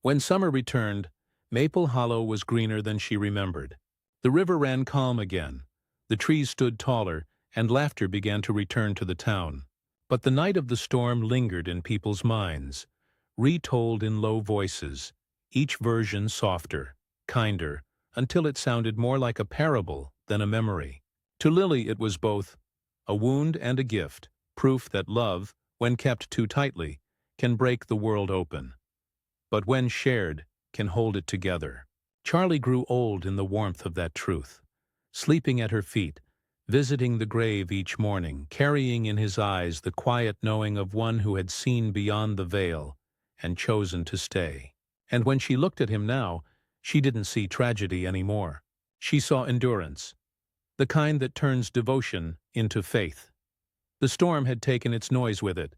When summer returned, Maple Hollow was greener than she remembered. The river ran calm again, the trees stood taller, and laughter began to return to the town. But the night of the storm lingered in people's minds, retold in low voices, each version softer, kinder, until it sounded more like a parable than a memory. To Lily it was both a wound and a gift, proof that love, when kept too tightly, can break the world open, but when shared, can hold it together. Charlie grew old in the warmth of that truth, sleeping at her feet, visiting the grave each morning, carrying in his eyes the quiet knowing of one who had seen beyond the veil and chosen to stay. And when she looked at him now, she didn't see tragedy anymore. She saw endurance, the kind that turns devotion into faith. The storm had taken its noise with it,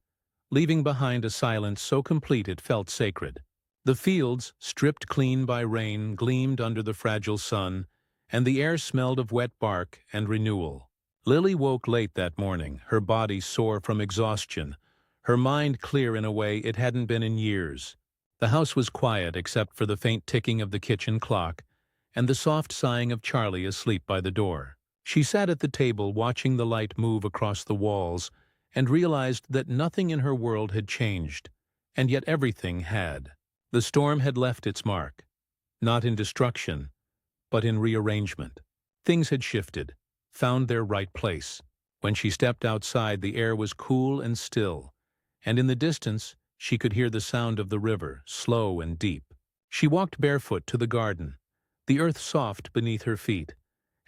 leaving behind a silence so complete it felt sacred. The fields, stripped clean by rain, gleamed under the fragile sun, and the air smelled of wet bark and renewal. Lily woke late that morning, her body sore from exhaustion, her mind clear in a way it hadn't been in years. The house was quiet except for the faint ticking of the kitchen clock and the soft sighing of Charlie asleep by the door. She sat at the table watching the light move across the walls and realized that nothing in her world had changed, and yet everything had. The storm had left its mark, not in destruction, but in rearrangement. Things had shifted, found their right place. When she stepped outside, the air was cool and still, and in the distance she could hear the sound of the river, slow and deep. She walked barefoot to the garden, the earth soft beneath her feet,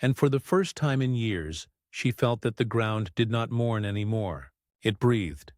and for the first time in years she felt that the ground did not mourn anymore. It breathed.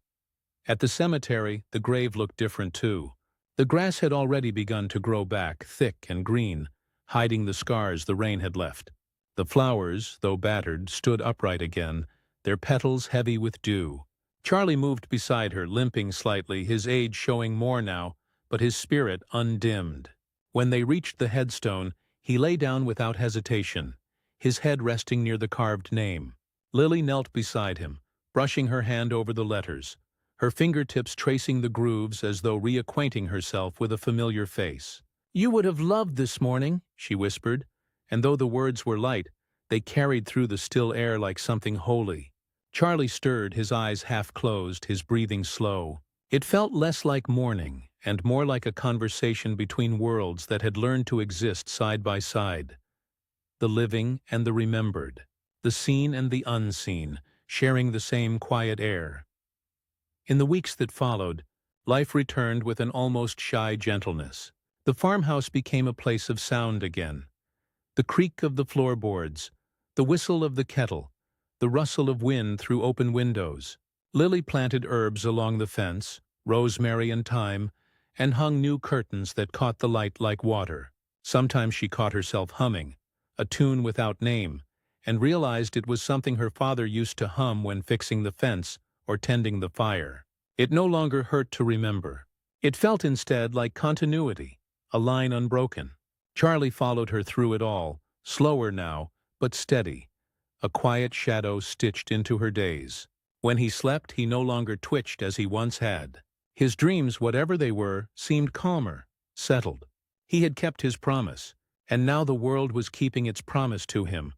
At the cemetery, the grave looked different too. The grass had already begun to grow back, thick and green, hiding the scars the rain had left. The flowers, though battered, stood upright again, their petals heavy with dew. Charlie moved beside her, limping slightly, his age showing more now, but his spirit undimmed. When they reached the headstone, he lay down without hesitation, his head resting near the carved name. Lily knelt beside him, brushing her hand over the letters, her fingertips tracing the grooves as though reacquainting herself with a familiar face. "You would have loved this morning," she whispered, and though the words were light, they carried through the still air like something holy. Charlie stirred, his eyes half closed, his breathing slow. It felt less like mourning and more like a conversation between worlds that had learned to exist side by side. The living and the remembered, the seen and the unseen, sharing the same quiet air. In the weeks that followed, life returned with an almost shy gentleness. The farmhouse became a place of sound again. The creak of the floorboards, the whistle of the kettle, the rustle of wind through open windows. Lily planted herbs along the fence, rosemary and thyme, and hung new curtains that caught the light like water. Sometimes she caught herself humming, a tune without name, and realized it was something her father used to hum when fixing the fence or tending the fire. It no longer hurt to remember. It felt instead like continuity, a line unbroken. Charlie followed her through it all, slower now, but steady, a quiet shadow stitched into her days. When he slept, he no longer twitched as he once had. His dreams, whatever they were, seemed calmer, settled. He had kept his promise, and now the world was keeping its promise to him,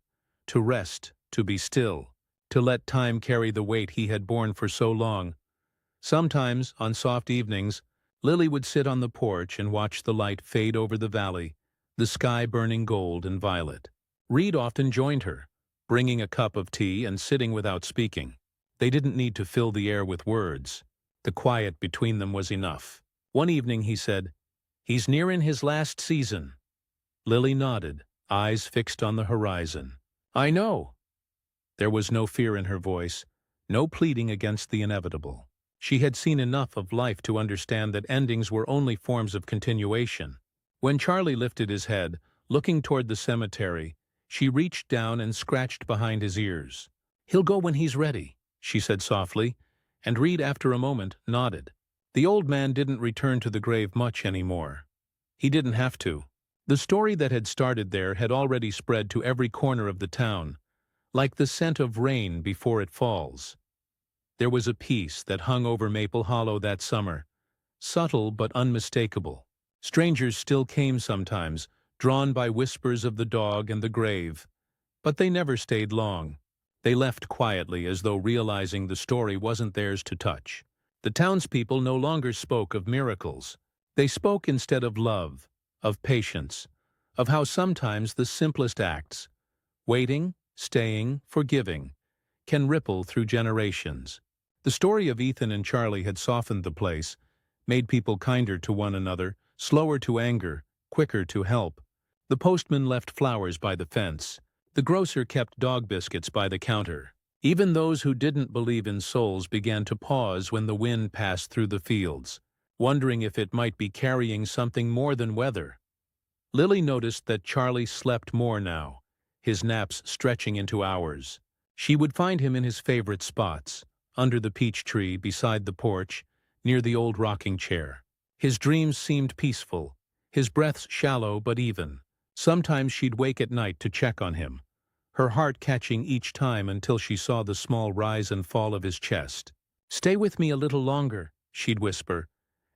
to rest, to be still, to let time carry the weight he had borne for so long. Sometimes, on soft evenings, Lily would sit on the porch and watch the light fade over the valley, the sky burning gold and violet. Reed often joined her, bringing a cup of tea and sitting without speaking. They didn't need to fill the air with words. The quiet between them was enough. One evening he said, "He's nearing his last season." Lily nodded, eyes fixed on the horizon. "I know." There was no fear in her voice, no pleading against the inevitable. She had seen enough of life to understand that endings were only forms of continuation. When Charlie lifted his head, looking toward the cemetery, she reached down and scratched behind his ears. "He'll go when he's ready," she said softly, and Reed, after a moment, nodded. The old man didn't return to the grave much anymore. He didn't have to. The story that had started there had already spread to every corner of the town, like the scent of rain before it falls. There was a peace that hung over Maple Hollow that summer, subtle but unmistakable. Strangers still came sometimes, drawn by whispers of the dog and the grave, but they never stayed long. They left quietly as though realizing the story wasn't theirs to touch. The townspeople no longer spoke of miracles. They spoke instead of love, of patience, of how sometimes the simplest acts, waiting, staying, forgiving, can ripple through generations. The story of Ethan and Charlie had softened the place, made people kinder to one another, slower to anger, quicker to help. The postman left flowers by the fence. The grocer kept dog biscuits by the counter. Even those who didn't believe in souls began to pause when the wind passed through the fields, wondering if it might be carrying something more than weather. Lily noticed that Charlie slept more now, his naps stretching into hours. She would find him in his favorite spots, under the peach tree, beside the porch, near the old rocking chair. His dreams seemed peaceful, his breaths shallow but even. Sometimes she'd wake at night to check on him, her heart catching each time until she saw the small rise and fall of his chest. "Stay with me a little longer," she'd whisper,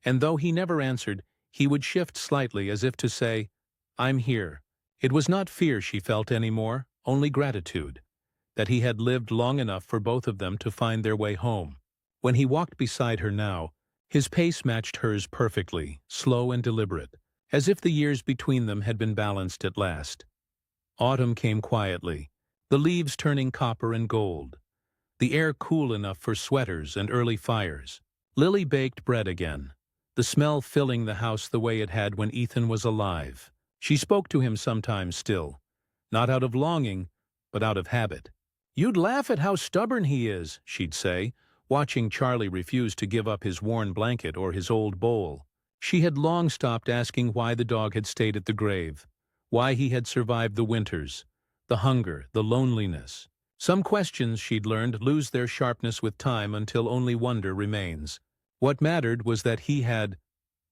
and though he never answered, he would shift slightly as if to say, "I'm here." It was not fear she felt anymore, only gratitude, that he had lived long enough for both of them to find their way home. When he walked beside her now, his pace matched hers perfectly, slow and deliberate, as if the years between them had been balanced at last. Autumn came quietly, the leaves turning copper and gold, the air cool enough for sweaters and early fires. Lily baked bread again, the smell filling the house the way it had when Ethan was alive. She spoke to him sometimes still, not out of longing, but out of habit. "You'd laugh at how stubborn he is," she'd say, watching Charlie refuse to give up his worn blanket or his old bowl. She had long stopped asking why the dog had stayed at the grave, why he had survived the winters, the hunger, the loneliness. Some questions, she'd learned, lose their sharpness with time until only wonder remains. What mattered was that he had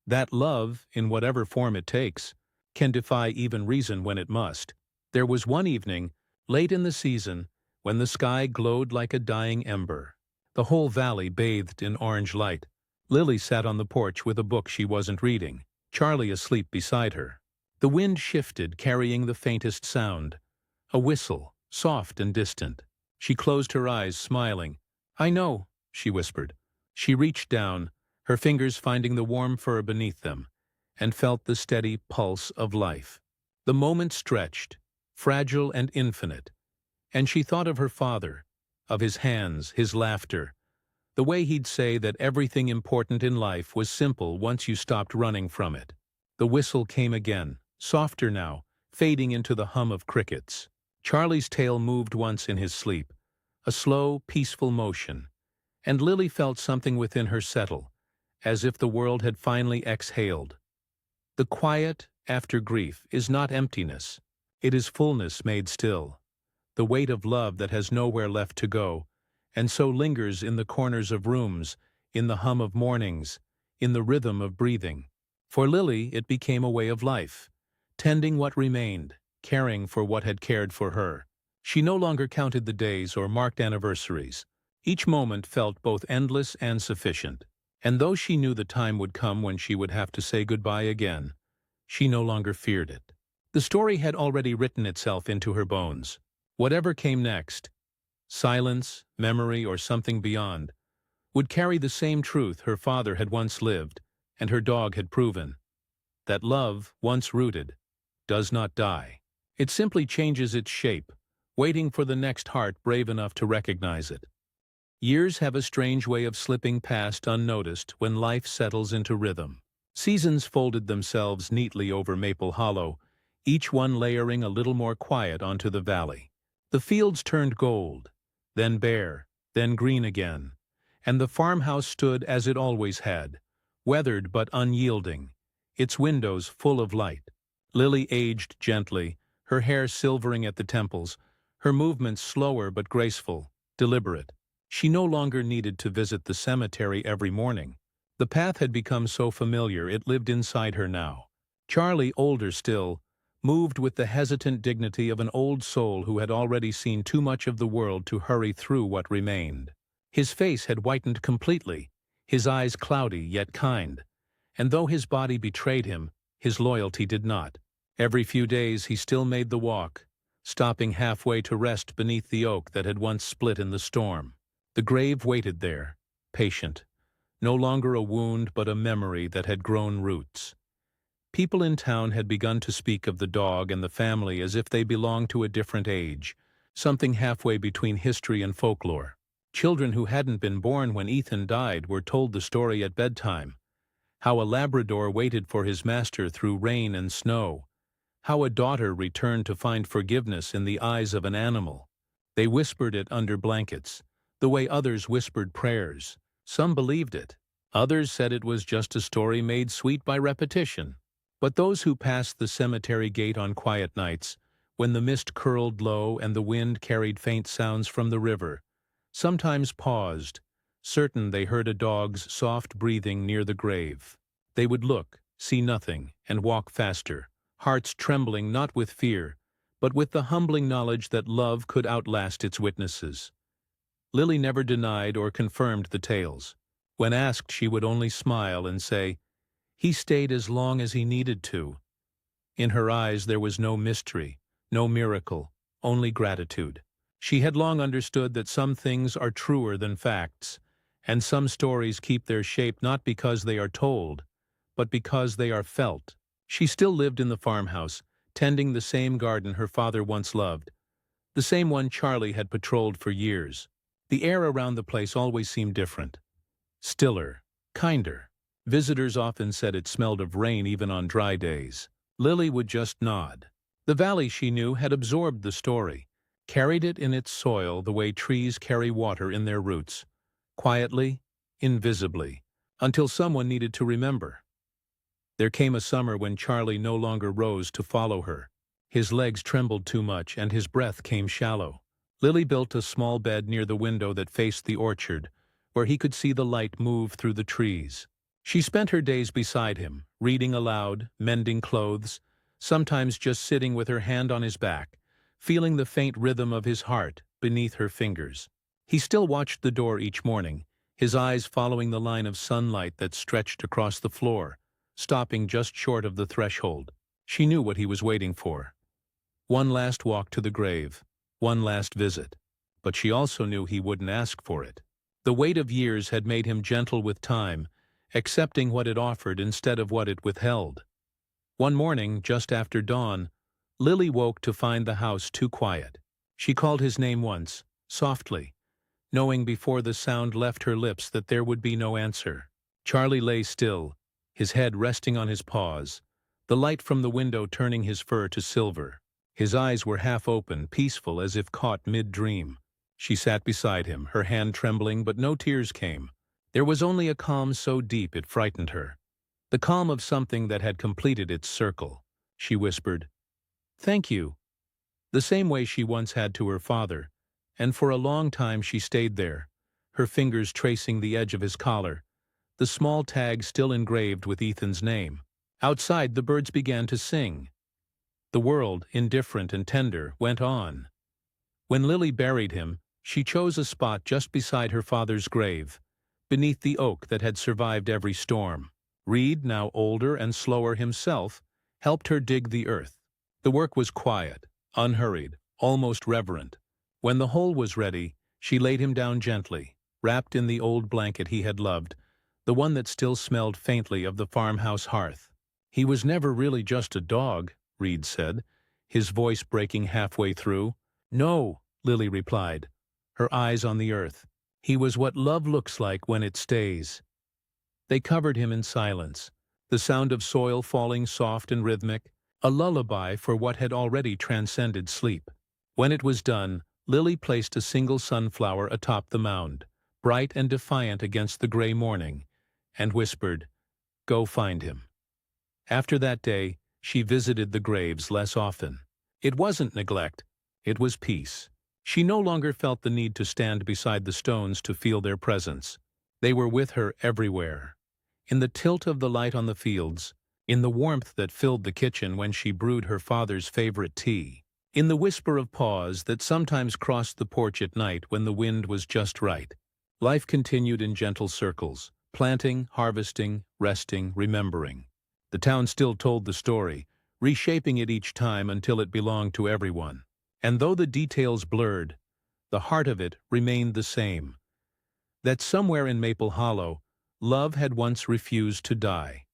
that love, in whatever form it takes, can defy even reason when it must. There was one evening, late in the season, when the sky glowed like a dying ember. The whole valley bathed in orange light. Lily sat on the porch with a book she wasn't reading, Charlie asleep beside her. The wind shifted, carrying the faintest sound, a whistle, soft and distant. She closed her eyes, smiling. "I know," she whispered. She reached down, her fingers finding the warm fur beneath them, and felt the steady pulse of life. The moment stretched, fragile and infinite, and she thought of her father, of his hands, his laughter, the way he'd say that everything important in life was simple once you stopped running from it. The whistle came again, softer now, fading into the hum of crickets. Charlie's tail moved once in his sleep, a slow, peaceful motion, and Lily felt something within her settle, as if the world had finally exhaled. The quiet, after grief, is not emptiness. It is fullness made still, the weight of love that has nowhere left to go, and so lingers in the corners of rooms, in the hum of mornings, in the rhythm of breathing. For Lily, it became a way of life, tending what remained, caring for what had cared for her. She no longer counted the days or marked anniversaries. Each moment felt both endless and sufficient. And though she knew the time would come when she would have to say goodbye again, she no longer feared it. The story had already written itself into her bones. Whatever came next, silence, memory, or something beyond, would carry the same truth her father had once lived, and her dog had proven that love, once rooted, does not die. It simply changes its shape, waiting for the next heart brave enough to recognize it. Years have a strange way of slipping past unnoticed when life settles into rhythm. Seasons folded themselves neatly over Maple Hollow, each one layering a little more quiet onto the valley. The fields turned gold, then bare, then green again, and the farmhouse stood as it always had, weathered but unyielding, its windows full of light. Lily aged gently, her hair silvering at the temples, her movements slower but graceful, deliberate. She no longer needed to visit the cemetery every morning. The path had become so familiar it lived inside her now. Charlie, older still, moved with the hesitant dignity of an old soul who had already seen too much of the world to hurry through what remained. His face had whitened completely, his eyes cloudy yet kind, and though his body betrayed him, his loyalty did not. Every few days he still made the walk, stopping halfway to rest beneath the oak that had once split in the storm. The grave waited there, patient, no longer a wound but a memory that had grown roots. People in town had begun to speak of the dog and the family as if they belonged to a different age, something halfway between history and folklore. Children who hadn't been born when Ethan died were told the story at bedtime, how a Labrador waited for his master through rain and snow, how a daughter returned to find forgiveness in the eyes of an animal. They whispered it under blankets, the way others whispered prayers. Some believed it. Others said it was just a story made sweet by repetition. But those who passed the cemetery gate on quiet nights, when the mist curled low and the wind carried faint sounds from the river, sometimes paused, certain they heard a dog's soft breathing near the grave. They would look, see nothing, and walk faster, hearts trembling not with fear, but with the humbling knowledge that love could outlast its witnesses. Lily never denied or confirmed the tales. When asked, she would only smile and say, "He stayed as long as he needed to." In her eyes there was no mystery, no miracle, only gratitude. She had long understood that some things are truer than facts, and some stories keep their shape not because they are told, but because they are felt. She still lived in the farmhouse, tending the same garden her father once loved, the same one Charlie had patrolled for years. The air around the place always seemed different, stiller, kinder. Visitors often said it smelled of rain even on dry days. Lily would just nod. The valley, she knew, had absorbed the story, carried it in its soil the way trees carry water in their roots, quietly, invisibly, until someone needed to remember. There came a summer when Charlie no longer rose to follow her. His legs trembled too much and his breath came shallow. Lily built a small bed near the window that faced the orchard, where he could see the light move through the trees. She spent her days beside him, reading aloud, mending clothes, sometimes just sitting with her hand on his back, feeling the faint rhythm of his heart beneath her fingers. He still watched the door each morning, his eyes following the line of sunlight that stretched across the floor, stopping just short of the threshold. She knew what he was waiting for. One last walk to the grave, one last visit. But she also knew he wouldn't ask for it. The weight of years had made him gentle with time, accepting what it offered instead of what it withheld. One morning, just after dawn, Lily woke to find the house too quiet. She called his name once, softly, knowing before the sound left her lips that there would be no answer. Charlie lay still, his head resting on his paws, the light from the window turning his fur to silver. His eyes were half open, peaceful as if caught mid-dream. She sat beside him, her hand trembling, but no tears came. There was only a calm so deep it frightened her. The calm of something that had completed its circle. She whispered, "Thank you," the same way she once had to her father, and for a long time she stayed there, her fingers tracing the edge of his collar, the small tag still engraved with Ethan's name. Outside, the birds began to sing. The world, indifferent and tender, went on. When Lily buried him, she chose a spot just beside her father's grave, beneath the oak that had survived every storm. Reed, now older and slower himself, helped her dig the earth. The work was quiet, unhurried, almost reverent. When the hole was ready, she laid him down gently, wrapped in the old blanket he had loved, the one that still smelled faintly of the farmhouse hearth. "He was never really just a dog," Reed said, his voice breaking halfway through. "No," Lily replied, her eyes on the earth. "He was what love looks like when it stays." They covered him in silence, the sound of soil falling soft and rhythmic, a lullaby for what had already transcended sleep. When it was done, Lily placed a single sunflower atop the mound, bright and defiant against the gray morning, and whispered, "Go find him." After that day, she visited the graves less often. It wasn't neglect, it was peace. She no longer felt the need to stand beside the stones to feel their presence. They were with her everywhere. In the tilt of the light on the fields, in the warmth that filled the kitchen when she brewed her father's favorite tea, in the whisper of paws that sometimes crossed the porch at night when the wind was just right. Life continued in gentle circles, planting, harvesting, resting, remembering. The town still told the story, reshaping it each time until it belonged to everyone. And though the details blurred, the heart of it remained the same. That somewhere in Maple Hollow, love had once refused to die.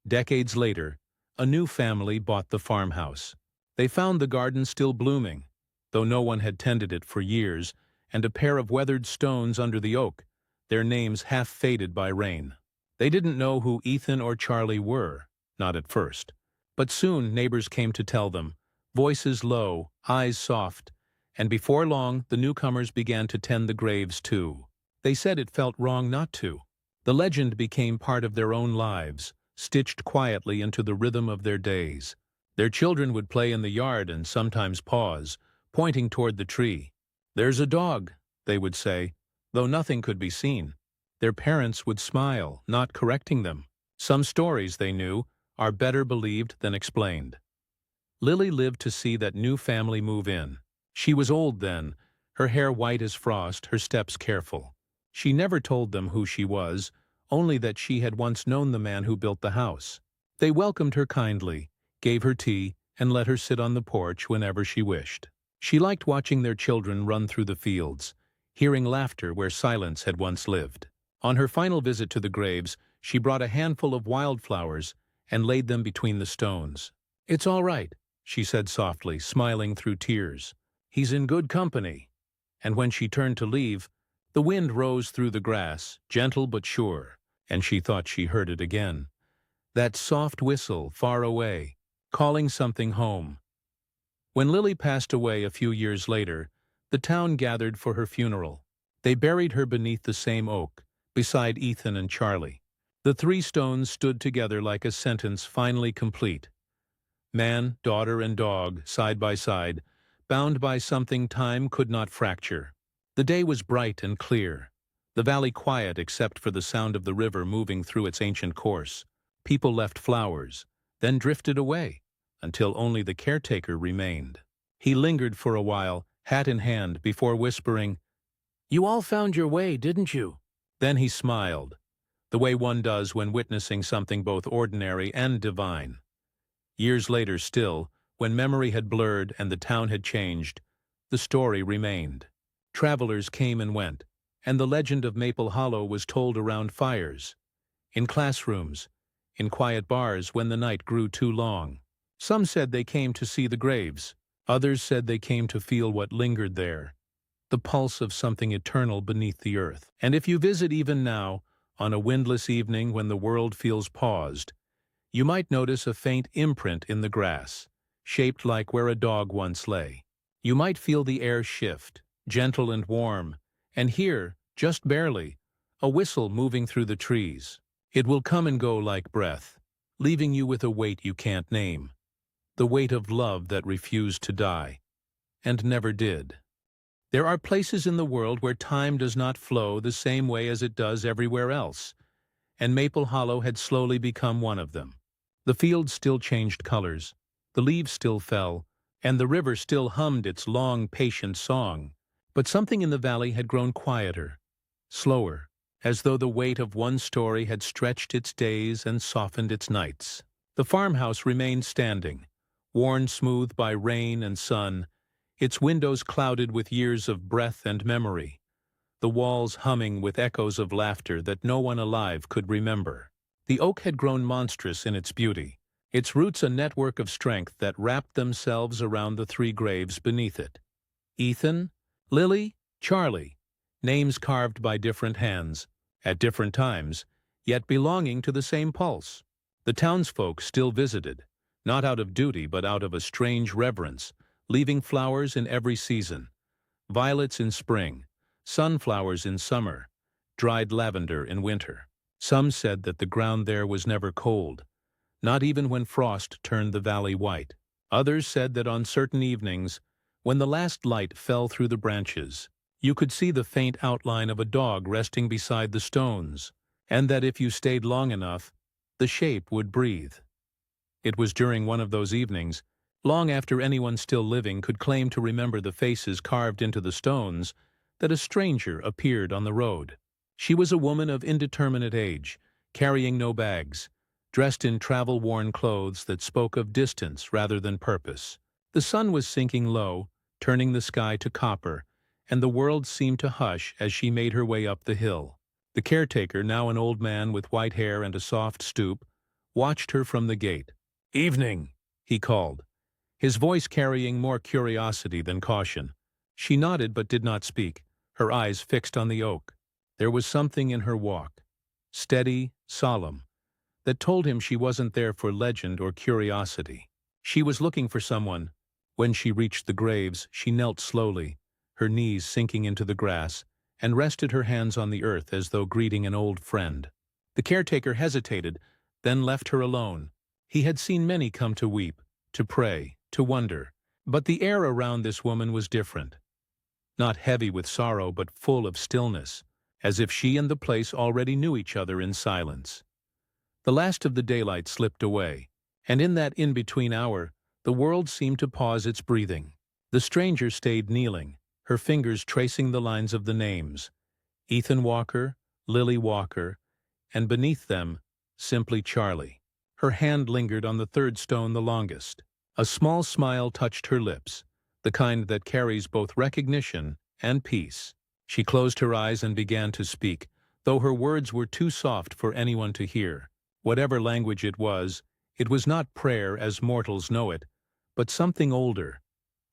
Decades later, a new family bought the farmhouse. They found the garden still blooming, though no one had tended it for years, and a pair of weathered stones under the oak, their names half faded by rain. They didn't know who Ethan or Charlie were, not at first. But soon neighbors came to tell them, voices low, eyes soft, and before long the newcomers began to tend the graves too. They said it felt wrong not to. The legend became part of their own lives, stitched quietly into the rhythm of their days. Their children would play in the yard and sometimes pause, pointing toward the tree. "There's a dog," they would say, though nothing could be seen. Their parents would smile, not correcting them. Some stories, they knew, are better believed than explained. Lily lived to see that new family move in. She was old then, her hair white as frost, her steps careful. She never told them who she was, only that she had once known the man who built the house. They welcomed her kindly, gave her tea, and let her sit on the porch whenever she wished. She liked watching their children run through the fields, hearing laughter where silence had once lived. On her final visit to the graves, she brought a handful of wildflowers and laid them between the stones. "It's all right," she said softly, smiling through tears. "He's in good company." And when she turned to leave, the wind rose through the grass, gentle but sure, and she thought she heard it again. That soft whistle far away, calling something home. When Lily passed away a few years later, the town gathered for her funeral. They buried her beneath the same oak, beside Ethan and Charlie. The three stones stood together like a sentence finally complete. Man, daughter, and dog, side by side, bound by something time could not fracture. The day was bright and clear, the valley quiet except for the sound of the river moving through its ancient course. People left flowers, then drifted away, until only the caretaker remained. He lingered for a while, hat in hand, before whispering, "You all found your way, didn't you?" Then he smiled, the way one does when witnessing something both ordinary and divine. Years later still, when memory had blurred and the town had changed, the story remained. Travelers came and went, and the legend of Maple Hollow was told around fires, in classrooms, in quiet bars when the night grew too long. Some said they came to see the graves. Others said they came to feel what lingered there, the pulse of something eternal beneath the earth. And if you visit even now, on a windless evening when the world feels paused, you might notice a faint imprint in the grass, shaped like where a dog once lay. You might feel the air shift, gentle and warm, and hear, just barely, a whistle moving through the trees. It will come and go like breath, leaving you with a weight you can't name, the weight of love that refused to die, and never did. There are places in the world where time does not flow the same way as it does everywhere else, and Maple Hollow had slowly become one of them. The fields still changed colors, the leaves still fell, and the river still hummed its long, patient song. But something in the valley had grown quieter, slower, as though the weight of one story had stretched its days and softened its nights. The farmhouse remained standing, worn smooth by rain and sun, its windows clouded with years of breath and memory. the walls humming with echoes of laughter that no one alive could remember. The oak had grown monstrous in its beauty, its roots a network of strength that wrapped themselves around the three graves beneath it. Ethan, Lily, Charlie, names carved by different hands, at different times, yet belonging to the same pulse. The townsfolk still visited, not out of duty but out of a strange reverence, leaving flowers in every season, violets in spring, sunflowers in summer, dried lavender in winter. Some said that the ground there was never cold, not even when frost turned the valley white. Others said that on certain evenings, when the last light fell through the branches, you could see the faint outline of a dog resting beside the stones, and that if you stayed long enough, the shape would breathe. It was during one of those evenings, long after anyone still living could claim to remember the faces carved into the stones, that a stranger appeared on the road. She was a woman of indeterminate age, carrying no bags, dressed in travel-worn clothes that spoke of distance rather than purpose. The sun was sinking low, turning the sky to copper, and the world seemed to hush as she made her way up the hill. The caretaker, now an old man with white hair and a soft stoop, watched her from the gate. "Evening," he called, his voice carrying more curiosity than caution. She nodded but did not speak, her eyes fixed on the oak. There was something in her walk, steady, solemn, that told him she wasn't there for legend or curiosity. She was looking for someone. When she reached the graves, she knelt slowly, her knees sinking into the grass, and rested her hands on the earth as though greeting an old friend. The caretaker hesitated, then left her alone. He had seen many come to weep, to pray, to wonder, but the air around this woman was different. Not heavy with sorrow, but full of stillness, as if she and the place already knew each other in silence. The last of the daylight slipped away, and in that in-between hour, the world seemed to pause its breathing. The stranger stayed kneeling, her fingers tracing the lines of the names, Ethan Walker, Lily Walker, and beneath them, simply Charlie. Her hand lingered on the third stone the longest. A small smile touched her lips, the kind that carries both recognition and peace. She closed her eyes and began to speak, though her words were too soft for anyone to hear. Whatever language it was not prayer as mortals know it, but something older,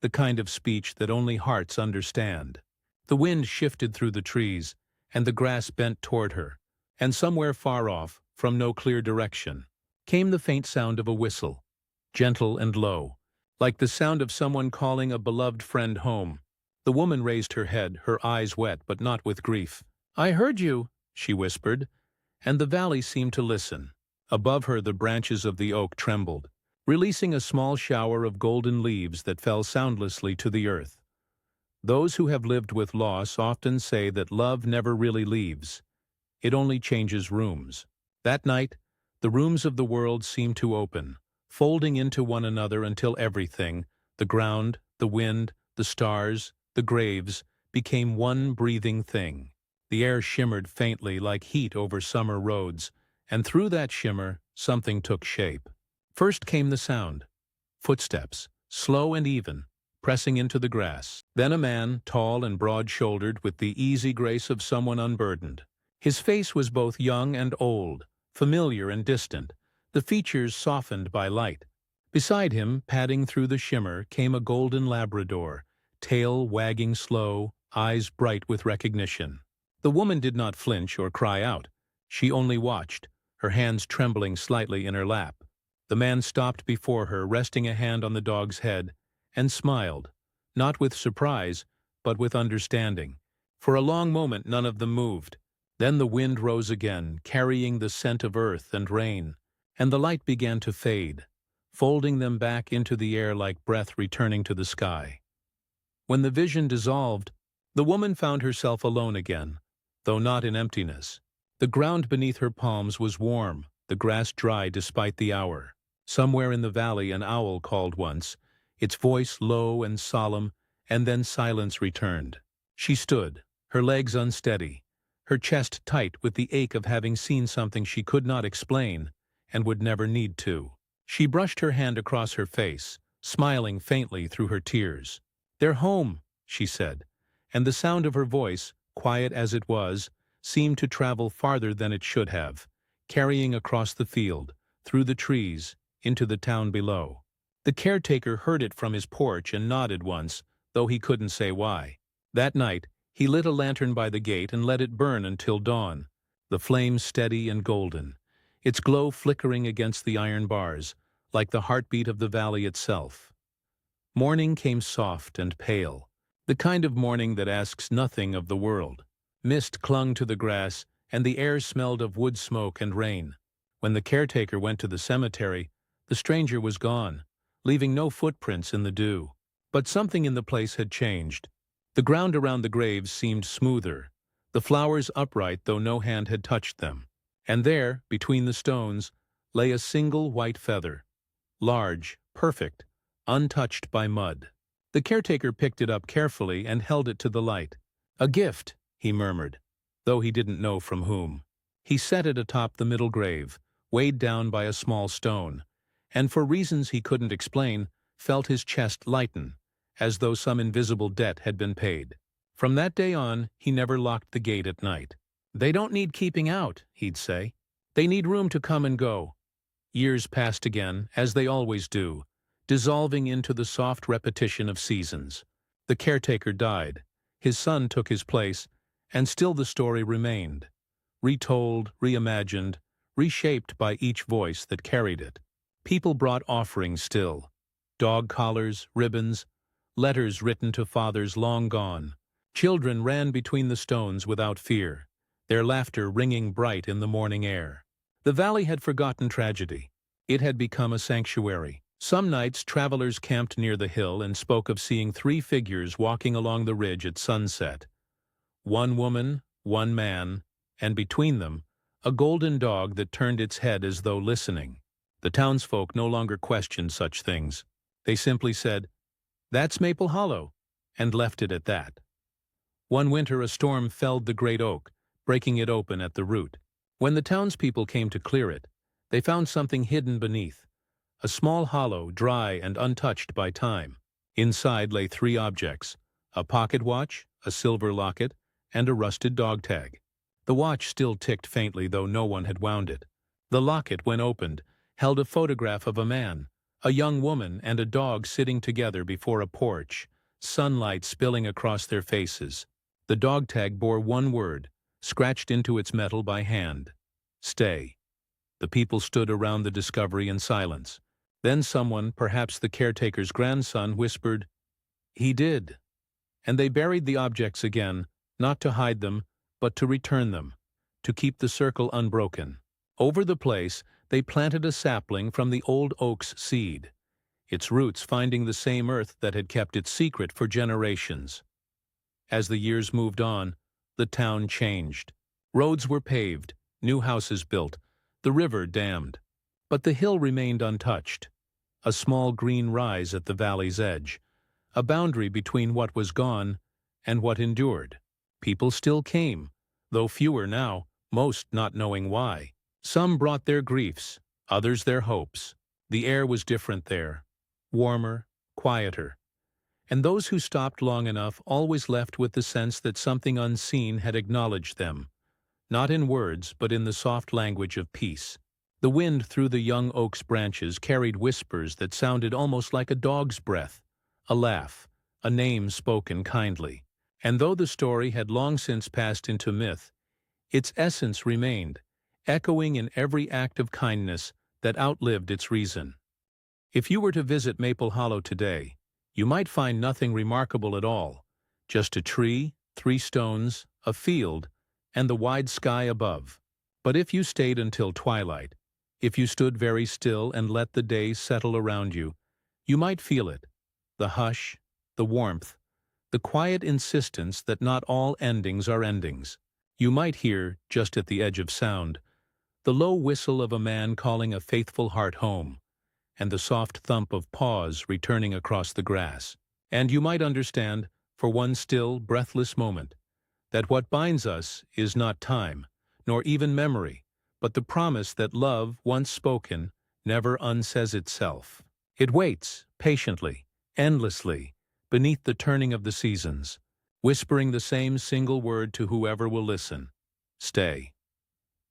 the kind of speech that only hearts understand. The wind shifted through the trees, and the grass bent toward her, and somewhere far off, from no clear direction, came the faint sound of a whistle, gentle and low, like the sound of someone calling a beloved friend home. The woman raised her head, her eyes wet but not with grief. "I heard you," she whispered, and the valley seemed to listen. Above her the branches of the oak trembled, releasing a small shower of golden leaves that fell soundlessly to the earth. Those who have lived with loss often say that love never really leaves. It only changes rooms. That night, the rooms of the world seemed to open, folding into one another until everything, the ground, the wind, the stars, the graves, became one breathing thing. The air shimmered faintly like heat over summer roads, and through that shimmer, something took shape. First came the sound. Footsteps, slow and even, pressing into the grass. Then a man, tall and broad-shouldered, with the easy grace of someone unburdened. His face was both young and old, familiar and distant, the features softened by light. Beside him, padding through the shimmer, came a golden Labrador, tail wagging slow, eyes bright with recognition. The woman did not flinch or cry out. She only watched, her hands trembling slightly in her lap. The man stopped before her, resting a hand on the dog's head, and smiled, not with surprise, but with understanding. For a long moment none of them moved. Then the wind rose again, carrying the scent of earth and rain, and the light began to fade, folding them back into the air like breath returning to the sky. When the vision dissolved, the woman found herself alone again, though not in emptiness. The ground beneath her palms was warm, the grass dry despite the hour. Somewhere in the valley an owl called once, its voice low and solemn, and then silence returned. She stood, her legs unsteady, her chest tight with the ache of having seen something she could not explain, and would never need to. She brushed her hand across her face, smiling faintly through her tears. "They're home," she said, and the sound of her voice, quiet as it was, seemed to travel farther than it should have, carrying across the field, through the trees, into the town below. The caretaker heard it from his porch and nodded once, though he couldn't say why. That night, he lit a lantern by the gate and let it burn until dawn, the flame steady and golden, its glow flickering against the iron bars, like the heartbeat of the valley itself. Morning came soft and pale, the kind of morning that asks nothing of the world. Mist clung to the grass, and the air smelled of wood smoke and rain. When the caretaker went to the cemetery, the stranger was gone, leaving no footprints in the dew. But something in the place had changed. The ground around the graves seemed smoother, the flowers upright though no hand had touched them. And there, between the stones, lay a single white feather, large, perfect, untouched by mud. The caretaker picked it up carefully and held it to the light. "A gift," he murmured, though he didn't know from whom. He set it atop the middle grave, weighed down by a small stone, and for reasons he couldn't explain, felt his chest lighten, as though some invisible debt had been paid. From that day on, he never locked the gate at night. "They don't need keeping out," he'd say. "They need room to come and go." Years passed again, as they always do, dissolving into the soft repetition of seasons. The caretaker died, his son took his place, and still the story remained, retold, reimagined, reshaped by each voice that carried it. People brought offerings still, dog collars, ribbons, letters written to fathers long gone. Children ran between the stones without fear, their laughter ringing bright in the morning air. The valley had forgotten tragedy. It had become a sanctuary. Some nights travelers camped near the hill and spoke of seeing 3 figures walking along the ridge at sunset. One woman, one man, and between them, a golden dog that turned its head as though listening. The townsfolk no longer questioned such things. They simply said, "That's Maple Hollow," and left it at that. One winter a storm felled the great oak, breaking it open at the root. When the townspeople came to clear it, they found something hidden beneath. A small hollow, dry and untouched by time. Inside lay 3 objects, a pocket watch, a silver locket, and a rusted dog tag. The watch still ticked faintly, though no one had wound it. The locket, when opened, held a photograph of a man, a young woman, and a dog sitting together before a porch, sunlight spilling across their faces. The dog tag bore one word, scratched into its metal by hand: "Stay." The people stood around the discovery in silence. Then someone, perhaps the caretaker's grandson, whispered, "He did." And they buried the objects again, not to hide them, but to return them, to keep the circle unbroken. Over the place, they planted a sapling from the old oak's seed, its roots finding the same earth that had kept it secret for generations. As the years moved on, the town changed. Roads were paved, new houses built, the river dammed. But the hill remained untouched, a small green rise at the valley's edge, a boundary between what was gone and what endured. People still came, though fewer now, most not knowing why. Some brought their griefs, others their hopes. The air was different there, warmer, quieter. And those who stopped long enough always left with the sense that something unseen had acknowledged them, not in words but in the soft language of peace. The wind through the young oak's branches carried whispers that sounded almost like a dog's breath, a laugh, a name spoken kindly. And though the story had long since passed into myth, its essence remained, echoing in every act of kindness that outlived its reason. If you were to visit Maple Hollow today, you might find nothing remarkable at all, just a tree, 3 stones, a field, and the wide sky above. But if you stayed until twilight, if you stood very still and let the day settle around you, you might feel it, the hush, the warmth, the quiet insistence that not all endings are endings. You might hear, just at the edge of sound, the low whistle of a man calling a faithful heart home, and the soft thump of paws returning across the grass. And you might understand, for one still, breathless moment, that what binds us is not time, nor even memory, but the promise that love, once spoken, never unsays itself. It waits, patiently, endlessly, beneath the turning of the seasons, whispering the same single word to whoever will listen: stay.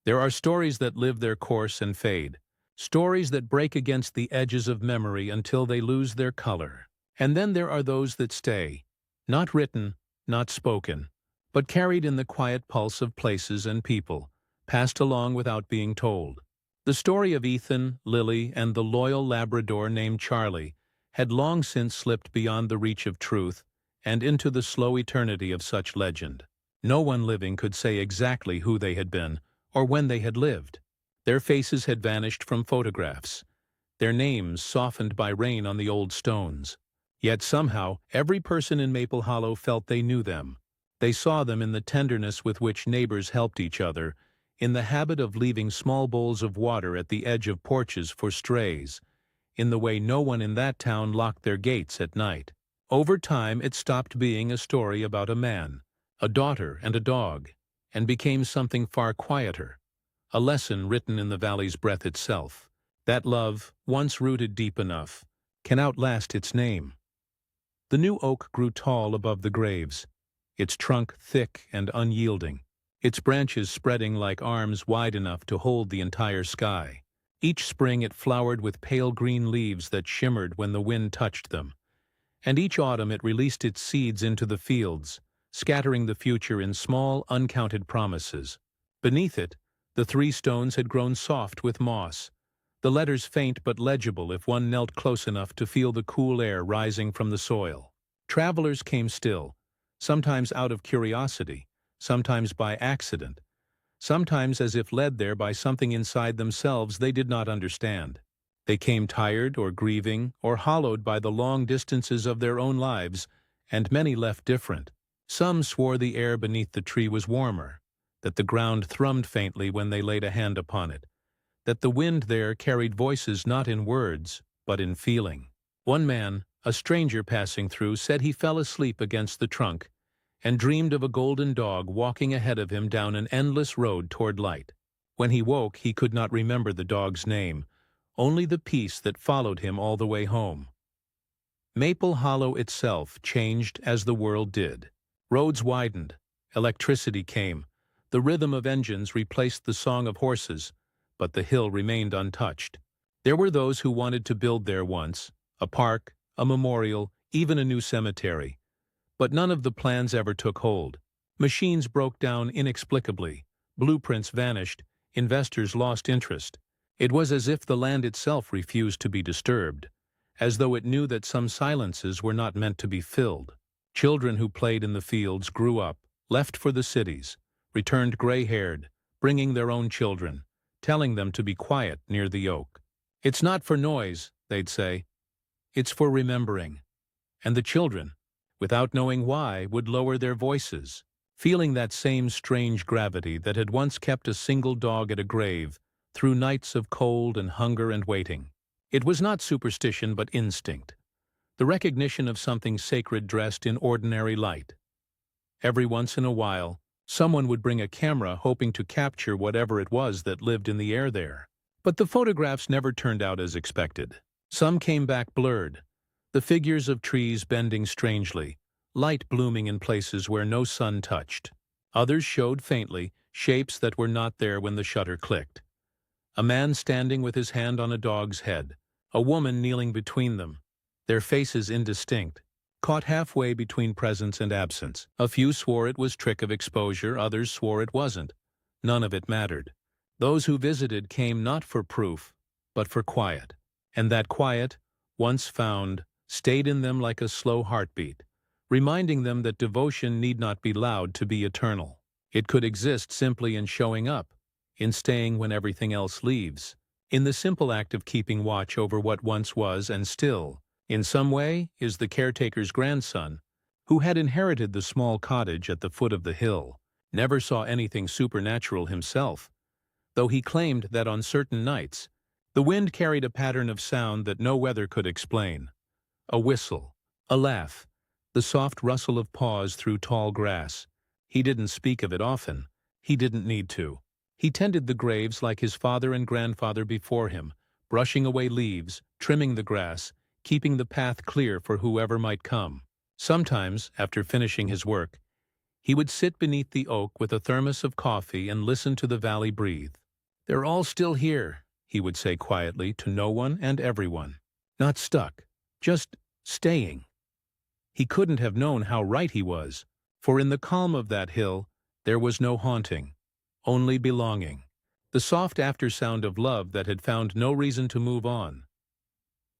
There are stories that live their course and fade, stories that break against the edges of memory until they lose their color. And then there are those that stay, not written, not spoken, but carried in the quiet pulse of places and people, passed along without being told. The story of Ethan, Lily, and the loyal Labrador named Charlie had long since slipped beyond the reach of truth and into the slow eternity of such legend. No one living could say exactly who they had been or when they had lived. Their faces had vanished from photographs, their names softened by rain on the old stones. Yet somehow, every person in Maple Hollow felt they knew them. They saw them in the tenderness with which neighbors helped each other, in the habit of leaving small bowls of water at the edge of porches for strays, in the way no one in that town locked their gates at night. Over time, it stopped being a story about a man, a daughter, and a dog, and became something far quieter, a lesson written in the valley's breath itself, that love, once rooted deep enough, can outlast its name. The new oak grew tall above the graves, its trunk thick and unyielding, its branches spreading like arms wide enough to hold the entire sky. Each spring it flowered with pale green leaves that shimmered when the wind touched them, and each autumn it released its seeds into the fields, scattering the future in small, uncounted promises. Beneath it, the 3 stones had grown soft with moss, the letters faint but legible if one knelt close enough to feel the cool air rising from the soil. Travelers came still, sometimes out of curiosity, sometimes by accident, sometimes as if led there by something inside themselves they did not understand. They came tired or grieving or hollowed by the long distances of their own lives, and many left different. Some swore the air beneath the tree was warmer, that the ground thrummed faintly when they laid a hand upon it, that the wind there carried voices not in words, but in feeling. One man, a stranger passing through, said he fell asleep against the trunk and dreamed of a golden dog walking ahead of him down an endless road toward light. When he woke, he could not remember the dog's name, only the peace that followed him all the way home. Maple Hollow itself changed as the world did. Roads widened, electricity came, the rhythm of engines replaced the song of horses, but the hill remained untouched. There were those who wanted to build there once, a park, a memorial, even a new cemetery. But none of the plans ever took hold. Machines broke down inexplicably, blueprints vanished, investors lost interest. It was as if the land itself refused to be disturbed, as though it knew that some silences were not meant to be filled. Children who played in the fields grew up, left for the cities, returned gray-haired, bringing their own children, telling them to be quiet near the oak. "It's not for noise," they'd say. "It's for remembering." And the children, without knowing why, would lower their voices, feeling that same strange gravity that had once kept a single dog at a grave through nights of cold and hunger and waiting. It was not superstition but instinct, the recognition of something sacred dressed in ordinary light. Every once in a while, someone would bring a camera hoping to capture whatever it was that lived in the air there. But the photographs never turned out as expected. Some came back blurred, the figures of trees bending strangely, light blooming in places where no sun touched. Others showed faintly, shapes that were not there when the shutter clicked. A man standing with his hand on a dog's head, a woman kneeling between them, their faces indistinct, caught halfway between presence and absence. A few swore it was trick of exposure, others swore it wasn't. None of it mattered. Those who visited came not for proof, but for quiet. And that quiet, once found, stayed in them like a slow heartbeat, reminding them that devotion need not be loud to be eternal. It could exist simply in showing up, in staying when everything else leaves, in the simple act of keeping watch over what once was and still, in some way, is the caretaker's grandson, who had inherited the small cottage at the foot of the hill, never saw anything supernatural himself, though he claimed that on certain nights, the wind carried a pattern of sound that no weather could explain. A whistle, a laugh, the soft rustle of paws through tall grass. He didn't speak of it often. He didn't need to. He tended the graves like his father and grandfather before him, brushing away leaves, trimming the grass, keeping the path clear for whoever might come. Sometimes, after finishing his work, he would sit beneath the oak with a thermos of coffee and listen to the valley breathe. "They're all still here," he would say quietly to no one and everyone. "Not stuck, just staying." He couldn't have known how right he was, for in the calm of that hill there was no haunting, only belonging, the soft aftersound of love that had found no reason to move on.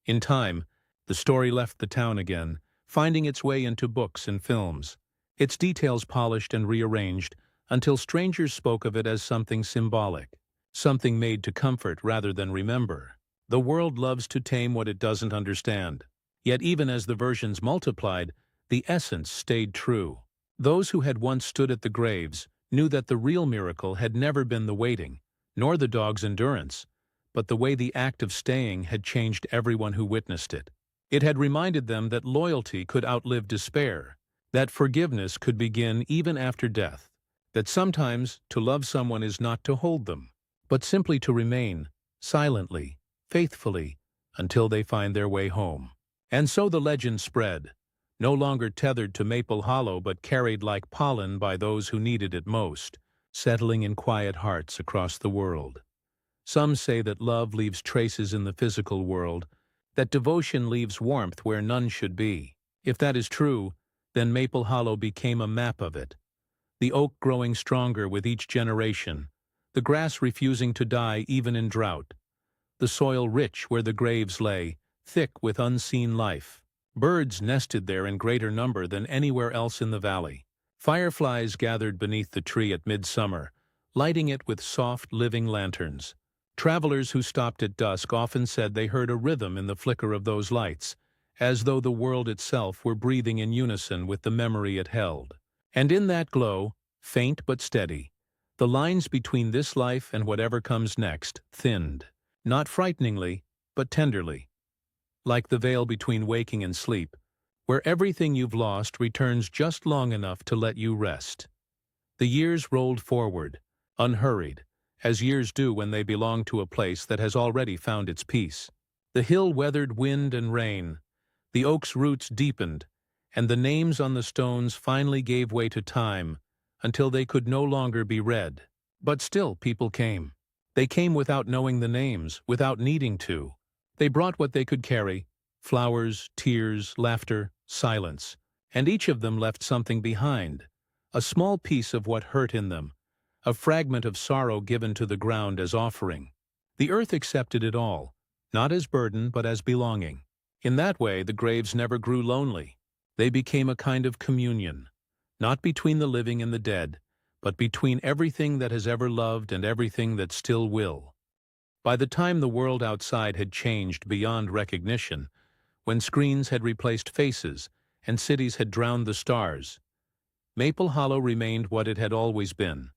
In time, the story left the town again, finding its way into books and films, its details polished and rearranged until strangers spoke of it as something symbolic, something made to comfort rather than remember. The world loves to tame what it doesn't understand. Yet even as the versions multiplied, the essence stayed true. Those who had once stood at the graves knew that the real miracle had never been the waiting, nor the dog's endurance, but the way the act of staying had changed everyone who witnessed it. It had reminded them that loyalty could outlive despair, that forgiveness could begin even after death, that sometimes to love someone is not to hold them, but simply to remain, silently, faithfully, until they find their way home. And so the legend spread, no longer tethered to Maple Hollow but carried like pollen by those who needed it most, settling in quiet hearts across the world. Some say that love leaves traces in the physical world, that devotion leaves warmth where none should be. If that is true, then Maple Hollow became a map of it, the oak growing stronger with each generation, the grass refusing to die even in drought, the soil rich where the graves lay, thick with unseen life. Birds nested there in greater number than anywhere else in the valley. Fireflies gathered beneath the tree at midsummer, lighting it with soft, living lanterns. Travelers who stopped at dusk often said they heard a rhythm in the flicker of those lights, as though the world itself were breathing in unison with the memory it held. And in that glow, faint but steady, the lines between this life and whatever comes next thinned, not frighteningly, but tenderly, like the veil between waking and sleep, where everything you've lost returns just long enough to let you rest. The years rolled forward, unhurried, as years do when they belong to a place that has already found its peace. The hill weathered wind and rain, the oak's roots deepened, and the names on the stones finally gave way to time until they could no longer be read. But still people came. They came without knowing the names, without needing to. They brought what they could carry: flowers, tears, laughter, silence. And each of them left something behind, a small piece of what hurt in them, a fragment of sorrow given to the ground as offering. The earth accepted it all, not as burden but as belonging. In that way, the graves never grew lonely. They became a kind of communion, not between the living and the dead, but between everything that has ever loved and everything that still will. By the time the world outside had changed beyond recognition, when screens had replaced faces and cities had drowned the stars, Maple Hollow remained what it had always been: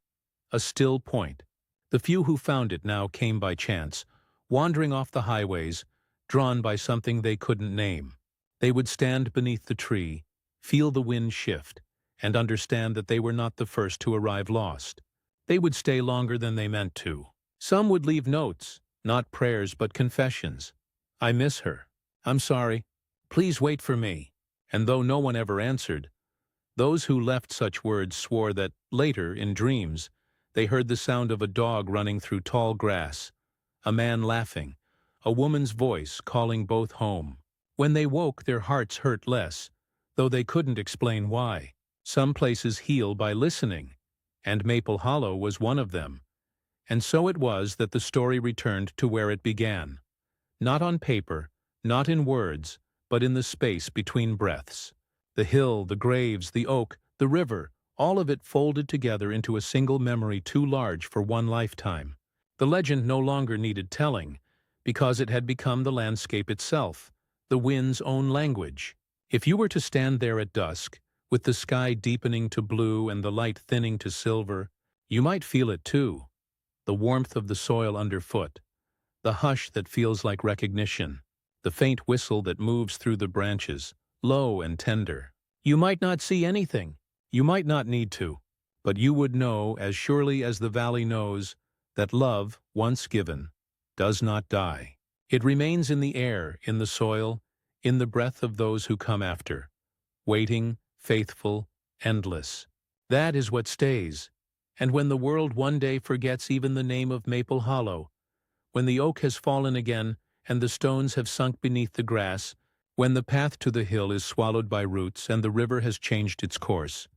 a still point. The few who found it now came by chance, wandering off the highways, drawn by something they couldn't name. They would stand beneath the tree, feel the wind shift, and understand that they were not the first to arrive lost. They would stay longer than they meant to. Some would leave notes, not prayers but confessions. "I miss her. I'm sorry. Please wait for me." And though no one ever answered, those who left such words swore that, later, in dreams, they heard the sound of a dog running through tall grass, a man laughing, a woman's voice calling both home. When they woke, their hearts hurt less, though they couldn't explain why. Some places heal by listening, and Maple Hollow was one of them. And so it was that the story returned to where it began. Not on paper, not in words, but in the space between breaths. The hill, the graves, the oak, the river, all of it folded together into a single memory too large for one lifetime. The legend no longer needed telling, because it had become the landscape itself, the wind's own language. If you were to stand there at dusk, with the sky deepening to blue and the light thinning to silver, you might feel it too: the warmth of the soil underfoot, the hush that feels like recognition, the faint whistle that moves through the branches, low and tender. You might not see anything, you might not need to, but you would know, as surely as the valley knows, that love, once given, does not die. It remains in the air, in the soil, in the breath of those who come after. waiting, faithful, endless. That is what stays. And when the world one day forgets even the name of Maple Hollow, when the oak has fallen again and the stones have sunk beneath the grass, when the path to the hill is swallowed by roots and the river has changed its course,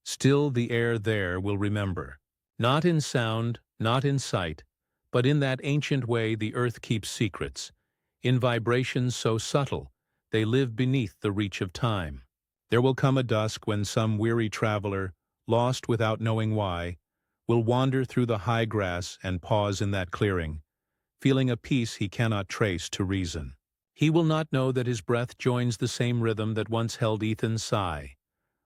still the air there will remember. Not in sound, not in sight, but in that ancient way the earth keeps secrets, in vibrations so subtle they live beneath the reach of time. There will come a dusk when some weary traveler, lost without knowing why, will wander through the high grass and pause in that clearing, feeling a peace he cannot trace to reason. He will not know that his breath joins the same rhythm that once held Ethan's sigh,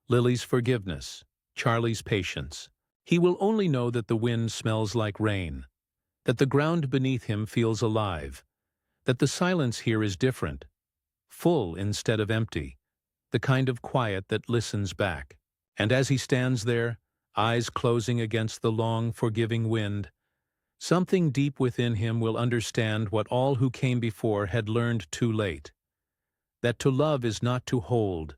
Lily's forgiveness, Charlie's patience. He will only know that the wind smells like rain, that the ground beneath him feels alive, that the silence here is different, full instead of empty, the kind of quiet that listens back. And as he stands there, eyes closing against the long, forgiving wind, something deep within him will understand what all who came before had learned too late, that to love is not to hold,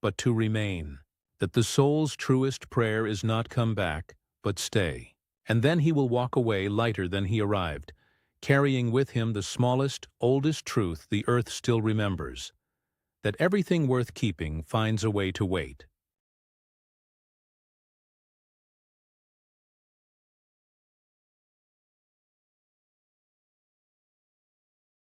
but to remain, that the soul's truest prayer is not come back, but stay. And then he will walk away lighter than he arrived, carrying with him the smallest, oldest truth the earth still remembers, that everything worth keeping finds a way to wait.